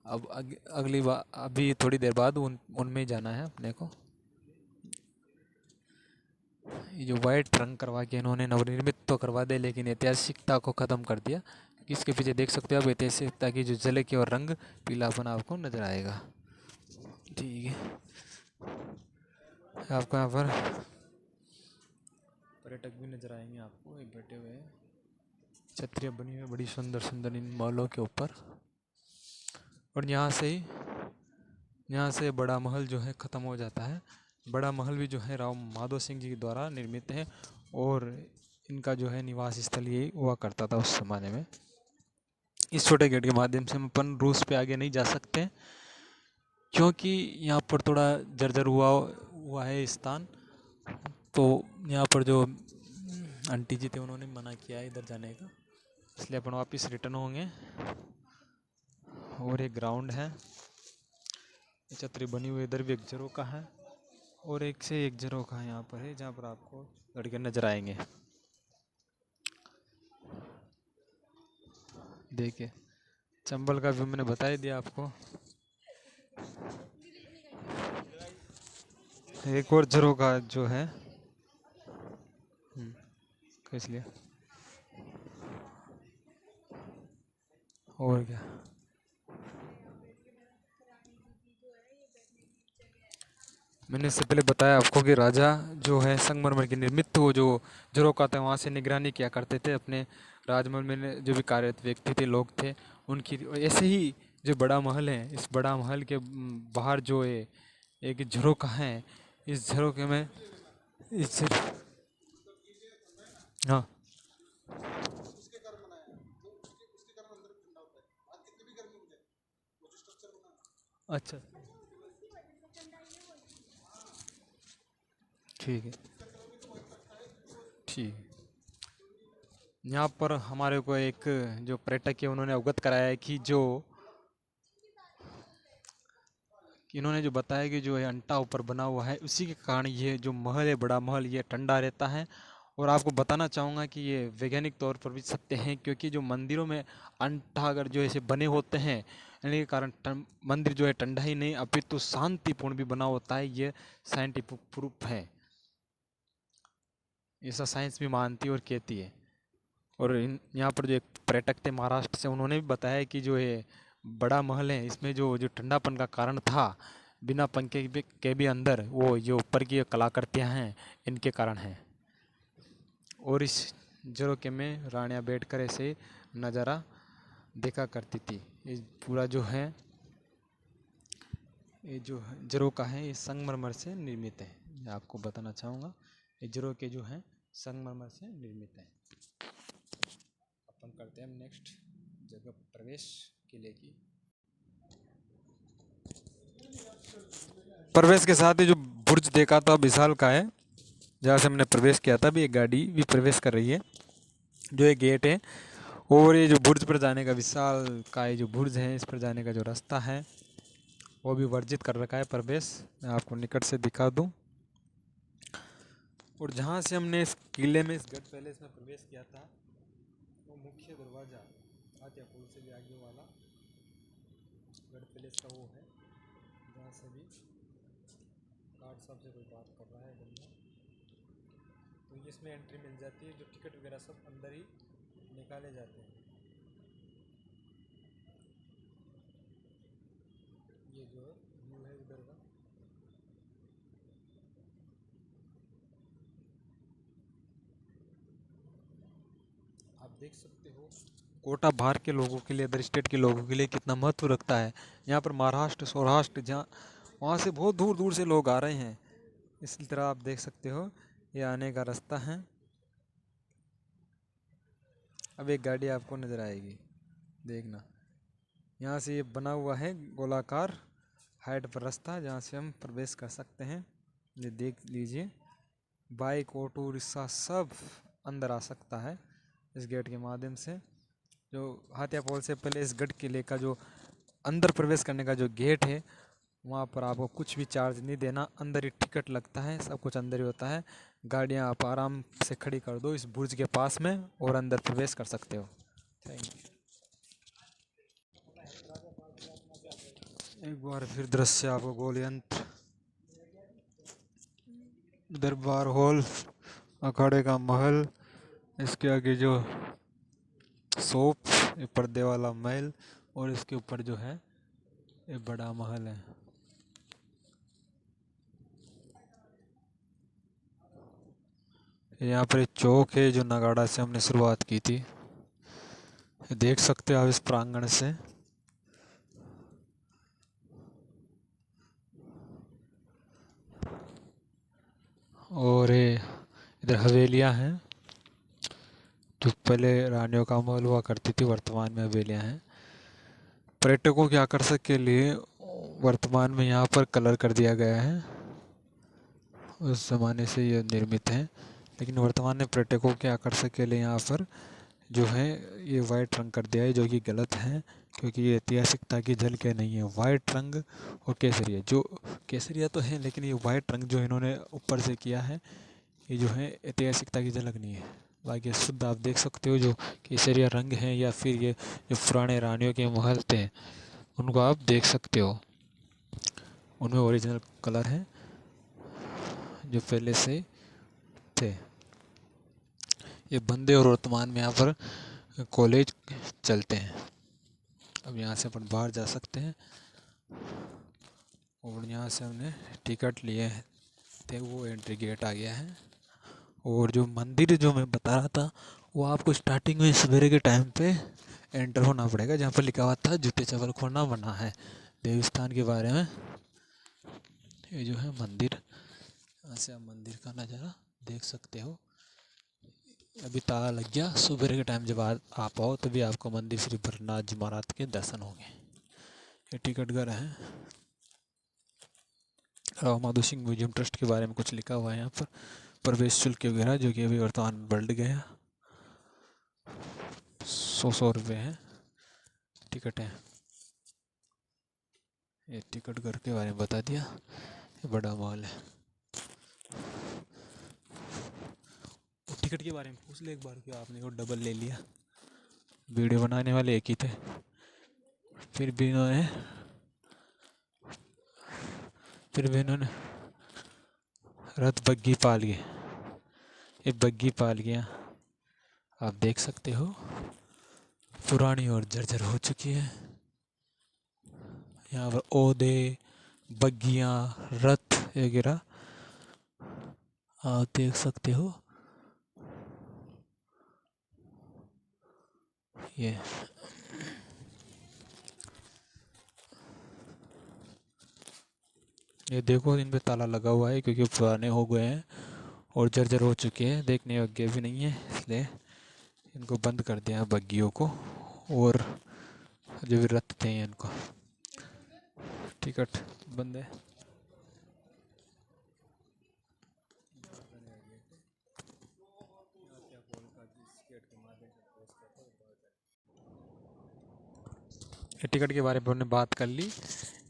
अब अगली बार अभी थोड़ी देर बाद उनमें ही जाना है अपने को। ये जो वाइट रंग करवा के इन्होंने नवनिर्मित तो करवा दे, लेकिन ऐतिहासिकता को ख़त्म कर दिया। इसके पीछे देख सकते हो आप ऐतिहासिकता की जो झलक और रंग पीलापन आपको नज़र आएगा। ठीक है, आपको यहाँ पर पर्यटक भी नज़र आएंगे आपको, एक बैठे हुए हैं, छतरियाँ बनी हुई बड़ी सुंदर सुंदर इन मॉलों के ऊपर। और यहाँ से बड़ा महल जो है ख़त्म हो जाता है। बड़ा महल भी जो है राव माधो सिंह जी के द्वारा निर्मित है, और इनका जो है निवास स्थल यही हुआ करता था उस ज़माने में। इस छोटे गेट के माध्यम से हम अपन रूस पे आगे नहीं जा सकते, क्योंकि यहाँ पर थोड़ा जर्जर हुआ है स्थान। तो यहाँ पर जो आंटी जी थे उन्होंने मना किया है इधर जाने का, इसलिए अपन वापस रिटर्न होंगे। और एक ग्राउंड है, छतरी बनी हुई, इधर भी एक झरोखा है, और एक से एक झरोखा यहाँ पर है, जहाँ पर आपको लड़के नजर आएंगे। देखिए चंबल का भी मैंने बता ही दिया आपको। एक और झरोखा जो है इसलिए, और क्या, मैंने इससे पहले बताया आपको कि राजा जो है संगमरमर की निर्मित वो जो झरोखा था वहाँ से निगरानी किया करते थे अपने राजमहल में। जो भी कार्यरत व्यक्ति थे, लोग थे उनकी। ऐसे ही जो बड़ा महल है, इस बड़ा महल के बाहर जो है एक झरोखा है। इस झरोखे में हाँ, अच्छा, ठीक है, ठीक है। यहाँ पर हमारे को एक जो पर्यटक है उन्होंने अवगत कराया है कि इन्होंने जो बताया कि जो है अंटा ऊपर बना हुआ है, उसी के कारण ये जो महल है, बड़ा महल, ये ठंडा रहता है। और आपको बताना चाहूँगा कि ये वैज्ञानिक तौर पर भी सत्य है, क्योंकि जो मंदिरों में अंटा अगर जो ऐसे बने होते हैं, इन्हीं के कारण मंदिर जो है ठंडा ही नहीं अपितु शांतिपूर्ण भी बना होता है। ये साइंटिफिक प्रूफ है, ऐसा साइंस भी मानती है और कहती है। और यहाँ पर जो एक पर्यटक थे महाराष्ट्र से, उन्होंने भी बताया कि जो ये बड़ा महल है, इसमें जो जो ठंडापन का कारण था, बिना पंखे के भी अंदर वो जो ऊपर की कलाकृतियाँ हैं इनके कारण हैं। और इस झरोखे में रानियाँ बैठकर ऐसे नज़ारा देखा करती थी। ये पूरा जो है, ये जो झरोखा है ये संगमरमर से निर्मित है। मैं आपको बताना चाहूँगा ये झरोखे जो हैं संगमरमर से निर्मित है। अपन करते हैं नेक्स्ट जगह प्रवेश के लिए की प्रवेश के साथ ही जो बुर्ज देखा था विशाल का है, जहाँ से हमने प्रवेश किया था, भी एक गाड़ी भी प्रवेश कर रही है, जो एक गेट है। और ये जो बुर्ज पर जाने का विशाल का ये जो बुर्ज है, इस पर जाने का जो रास्ता है वो भी वर्जित कर रखा है प्रवेश। मैं आपको निकट से दिखा दूं। और जहाँ से हमने इस किले में, इस गढ़ पैलेस में प्रवेश किया था, वो मुख्य दरवाज़ा हाथिया पुल से भी आगे वाला गढ़ पैलेस का वो है, जहाँ से भी गार्ड साहब से कोई बात कर रहा है बंदा, तो इसमें एंट्री मिल जाती है। जो टिकट वगैरह सब अंदर ही निकाले जाते हैं। ये जो व्यू है उधर का, आप देख सकते हो कोटा बाहर के लोगों के लिए, अदर स्टेट के लोगों के लिए कितना महत्व रखता है। यहाँ पर महाराष्ट्र, सौराष्ट्र, जहाँ वहाँ से बहुत दूर दूर से लोग आ रहे हैं। इसी तरह आप देख सकते हो ये आने का रास्ता है। अब एक गाड़ी आपको नज़र आएगी, देखना। यहाँ से ये बना हुआ है गोलाकार हाइट पर रास्ता, जहाँ से हम प्रवेश कर सकते हैं। ये देख लीजिए, बाइक, ऑटो रिक्शा सब अंदर आ सकता है इस गेट के माध्यम से। जो हाथिया पोल से पहले इस गढ़ किले का जो अंदर प्रवेश करने का जो गेट है, वहाँ पर आपको कुछ भी चार्ज नहीं देना, अंदर ही टिकट लगता है, सब कुछ अंदर ही होता है। गाड़ियाँ आप आराम से खड़ी कर दो इस बुर्ज के पास में और अंदर प्रवेश कर सकते हो। Thank you. एक बार फिर दृश्य आपको गोलियंत्र दरबार हॉल, अखाड़े का महल, इसके आगे जो शॉप, ये पर्दे वाला महल, और इसके ऊपर जो है ये बड़ा महल है। यहाँ पर एक चौक है जो नगाड़ा से हमने शुरुआत की थी, देख सकते हो आप इस प्रांगण से। और ये इधर हवेलियाँ हैं जो पहले रानियों का महल हुआ करती थी, वर्तमान में हवेलियाँ हैं। पर्यटकों के आकर्षण के लिए वर्तमान में यहाँ पर कलर कर दिया गया है, उस ज़माने से ये निर्मित है, लेकिन वर्तमान में पर्यटकों के आकर्षण के लिए यहाँ पर जो है ये वाइट रंग कर दिया है, जो कि गलत है, क्योंकि ये ऐतिहासिकता की झलक नहीं है। वाइट रंग और केसरिया, जो केसरिया तो है लेकिन ये वाइट रंग जो इन्होंने ऊपर से किया है, ये जो है ऐतिहासिकता की झलक नहीं है। बाकी शुद्ध आप देख सकते हो जो केसरिया रंग है, या फिर ये जो पुराने रानियों के महल थे उनको आप देख सकते हो, उनमें ओरिजिनल कलर है जो पहले से थे। ये बंदे और वर्तमान में यहाँ पर कॉलेज चलते हैं। अब यहाँ से अपन बाहर जा सकते हैं, और यहाँ से हमने टिकट लिए थे, वो एंट्री गेट आ गया है। और जो मंदिर जो मैं बता रहा था, वो आपको स्टार्टिंग में सवेरे के टाइम पे एंटर होना पड़ेगा, जहाँ पर लिखा हुआ था जूते चप्पल खोलना मना है, देवी स्थान के बारे में। ये जो है मंदिर, यहाँ से आप मंदिर का नज़ारा देख सकते हो। अभी ताला लग गया, सुबह के टाइम जब आप आओ तभी आपको मंदिर श्री भरनाथ जी महाराज के दर्शन होंगे। ये टिकट घर है। राव माधो सिंह म्यूजियम ट्रस्ट के बारे में कुछ लिखा हुआ है यहाँ पर, प्रवेश शुल्क वगैरह, जो कि अभी वर्तमान में बढ़ गया, 100 रुपये है टिकट है। ये टिकट घर के बारे में बता दिया। ये बड़ा मॉल है। टिकट के बारे में पूछ ले एक बार, क्यों आपने वो डबल ले लिया? वीडियो बनाने वाले एक ही थे, फिर भी इन्होंने रथ बग्घी पाल गए। ये बग्घी पाल गया, आप देख सकते हो, पुरानी और जर्जर हो चुकी है। यहाँ पर ओदे, बग्घियाँ, रथ वगैरह आप देख सकते हो। ये देखो, इन पे ताला लगा हुआ है क्योंकि पुराने हो गए हैं और जर्जर हो चुके हैं, देखने योग्य भी नहीं है, इसलिए इनको बंद कर दिया है बग्घियों को, और जो भी रथ थे इनको। टिकट बंद है। टिकट के बारे में हमने बात कर ली।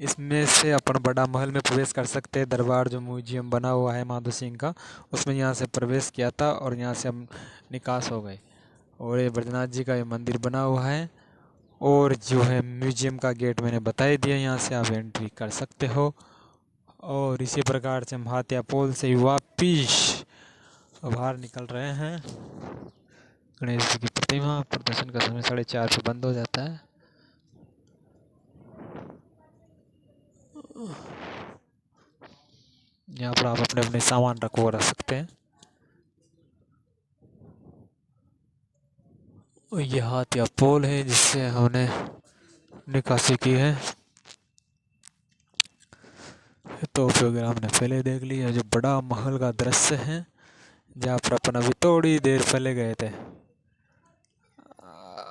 इसमें से अपन बड़ा महल में प्रवेश कर सकते हैं। दरबार जो म्यूजियम बना हुआ है माधो सिंह का, उसमें यहाँ से प्रवेश किया था और यहाँ से हम निकास हो गए। और ये बैद्यनाथ जी का ये मंदिर बना हुआ है, और जो है म्यूजियम का गेट मैंने बता ही दिया, यहाँ से आप एंट्री कर सकते हो। और इसी प्रकार से हम हाथिया पोल से वापिस बाहर निकल रहे हैं। गणेश जी की प्रतिमा, प्रदर्शन का समय 4:30 पे बंद हो जाता है। यहाँ पर आप अपने अपने सामान रखो रख सकते हैं। और ये हाथ या पोल है जिससे हमने निकासी की है। तो वगैरह हमने पहले देख लिया। जो बड़ा महल का दृश्य है जहाँ पर अपन अभी थोड़ी देर पहले गए थे।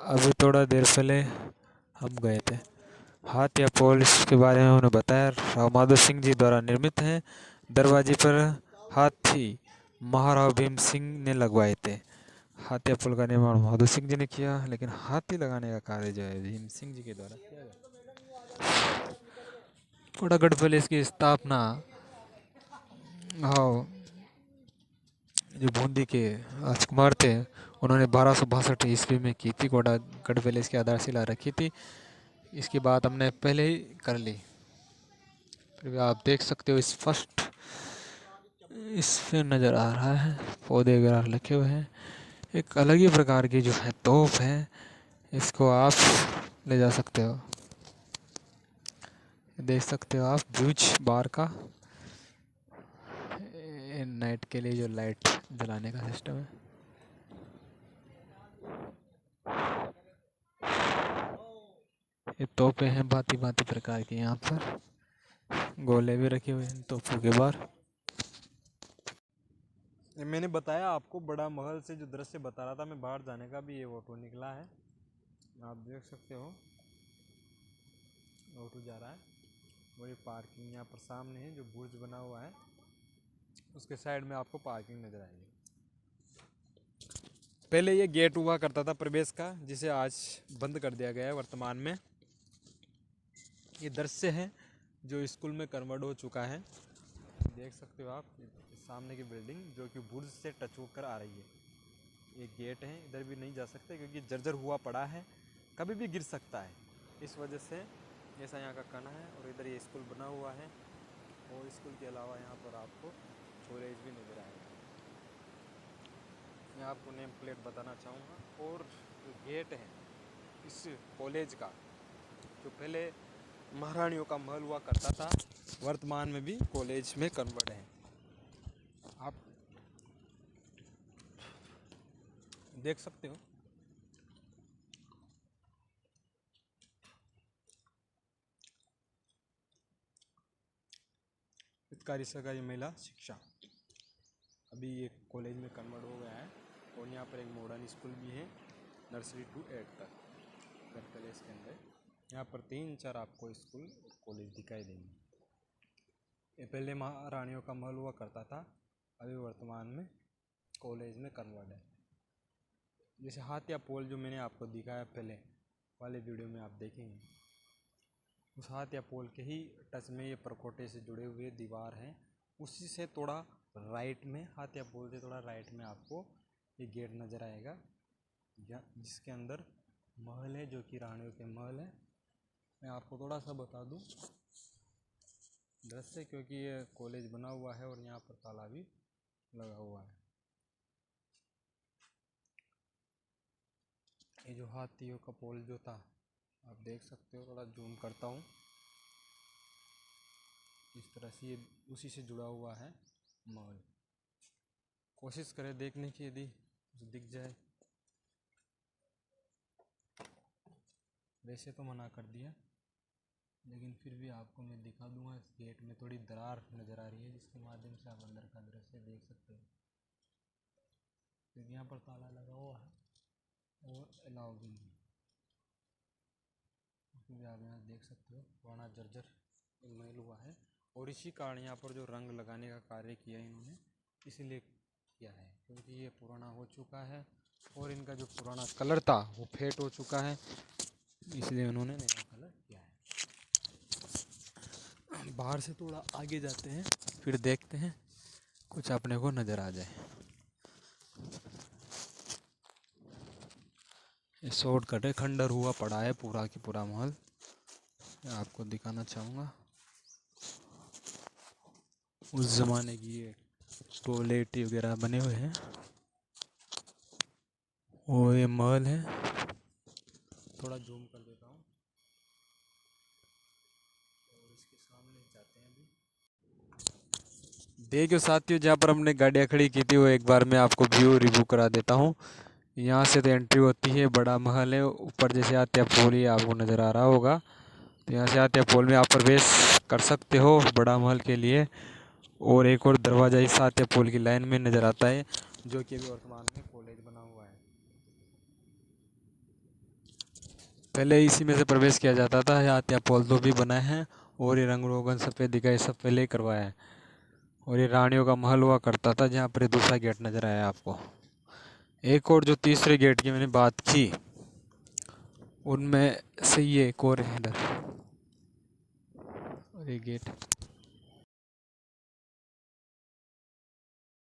अभी थोड़ा देर पहले हम गए थे। हाथ या पोल इसके बारे में उन्होंने बताया राव माधो सिंह जी द्वारा निर्मित है। दरवाजे पर हाथी महाराव भीम सिंह ने लगवाए थे। हाथी या पुल का निर्माण माधो सिंह जी ने किया, लेकिन हाथी लगाने का कार्य जो है भीम सिंह जी के द्वारा किया गया। कोडागढ़ पैलेस की स्थापना हाँ जो बूंदी के राजकुमार थे उन्होंने 1262 ईस्वी में की थी। कोडागढ़ पैलेस की आधारशिला रखी थी। इसकी बात हमने पहले ही कर ली। फिर भी आप देख सकते हो स्पष्ट इसमें नज़र आ रहा है। पौधे वगैरह रखे हुए हैं। एक अलग ही प्रकार की जो है तोप है, इसको आप ले जा सकते हो। देख सकते हो आप ब्यूज बार का नाइट के लिए जो लाइट जलाने का सिस्टम है। ये तोपे हैं भांति भांति प्रकार की। यहाँ पर गोले भी रखे हुए हैं तोपों के बाहर। मैंने बताया आपको बड़ा महल से जो दृश्य बता रहा था मैं बाहर जाने का, भी ये ऑटो निकला है, आप देख सकते हो ऑटो जा रहा है। वही पार्किंग यहाँ पर सामने है जो बुर्ज बना हुआ है, उसके साइड में आपको पार्किंग नजर आएगी। पहले ये गेट हुआ करता था प्रवेश का, जिसे आज बंद कर दिया गया है वर्तमान में। ये दृश्य है जो स्कूल में कन्वर्ट हो चुका है। देख सकते हो आप सामने की बिल्डिंग जो कि बुर्ज से टच होकर आ रही है। एक गेट है, इधर भी नहीं जा सकते क्योंकि जर्जर हुआ पड़ा है, कभी भी गिर सकता है। इस वजह से ऐसा यहाँ का कहना है। और इधर ये स्कूल बना हुआ है और स्कूल के अलावा यहाँ पर आपको कॉलेज भी नज़र आएगा। मैं आपको नेम प्लेट बताना चाहूँगा। और जो गेट है इस कॉलेज का, जो पहले महारानियों का महल हुआ करता था, वर्तमान में भी कॉलेज में कन्वर्ट है। आप देख सकते हो। हितकारी सरकारी महिला शिक्षा अभी ये कॉलेज में कन्वर्ट हो गया है। और यहाँ पर एक मॉडर्न स्कूल भी है, नर्सरी टू 8 तक गढ़ पैलेस के अंदर। यहाँ पर 3-4 आपको स्कूल और कॉलेज दिखाई देंगे। ये पहले महारानियों का महल हुआ करता था, अभी वर्तमान में कॉलेज में कन्वर्ट है। जैसे हाथ या पोल जो मैंने आपको दिखाया पहले वाले वीडियो में आप देखेंगे, उस हाथ या पोल के ही टच में ये परकोटे से जुड़े हुए दीवार हैं। उसी से थोड़ा राइट में, हाथ या पोल से थोड़ा राइट में आपको ये गेट नज़र आएगा, जिसके अंदर महल है जो कि रानियों के महल है। मैं आपको थोड़ा सा बता दूं दृश्य, क्योंकि ये कॉलेज बना हुआ है और यहाँ पर ताला भी लगा हुआ है। ये जो हाथियों का पोल जो था आप देख सकते हो, थोड़ा जूम करता हूँ। इस तरह से ये उसी से जुड़ा हुआ है महल। कोशिश करें देखने की, यदि कुछ दिख जाए। वैसे तो मना कर दिया, लेकिन फिर भी आपको मैं दिखा दूंगा। इस गेट में थोड़ी दरार नज़र आ रही है, जिसके माध्यम से आप अंदर का दृश्य देख सकते हो। क्योंकि यहाँ पर ताला लगा हुआ है और अलाउ भी नहीं। भी आप यहाँ देख सकते हो पुराना जर्जर महल हुआ है। और इसी कारण यहाँ पर जो रंग लगाने का कार्य किया इन्होंने, इसीलिए किया है क्योंकि ये पुराना हो चुका है और इनका जो पुराना कलर था वो फेड हो चुका है, इसलिए उन्होंने नया कलर किया है। बाहर से थोड़ा आगे जाते हैं, फिर देखते हैं कुछ अपने को नज़र आ जाए। ये शॉर्टकट है, खंडर हुआ पड़ा है पूरा की पूरा महल। आपको दिखाना चाहूँगा उस ज़माने की ये टॉयलेट वगैरह बने हुए हैं। वो ये महल है, थोड़ा जूम कर देता हूँ। और इसके सामने जाते हैं अभी। देखियो साथियों, जहाँ पर हमने गाड़ियाँ खड़ी की थी वो एक बार मैं आपको व्यू रिव्यू करा देता हूँ। यहाँ से तो एंट्री होती है, बड़ा महल है, ऊपर जैसे आत्या पोल ही आपको नज़र आ रहा होगा। तो यहाँ से आत्या पोल में आप प्रवेश कर सकते हो बड़ा महल के लिए। और एक और दरवाज़ा इस आत्या पोल की लाइन में नज़र आता है, जो कि अभी वर्तमान में कॉलेज बना हुआ है। पहले इसी में से प्रवेश किया जाता था। यहाँ आत्या पोल तो भी बना है, और ये रंग रोगन सफ़ेद दिखाई सब पहले ही करवाया है। और ये रानियों का महल हुआ करता था, जहाँ पर दूसरा गेट नज़र आया आपको। एक और जो तीसरे गेट की मैंने बात की, उनमें से ये एक और है इधर, और ये गेट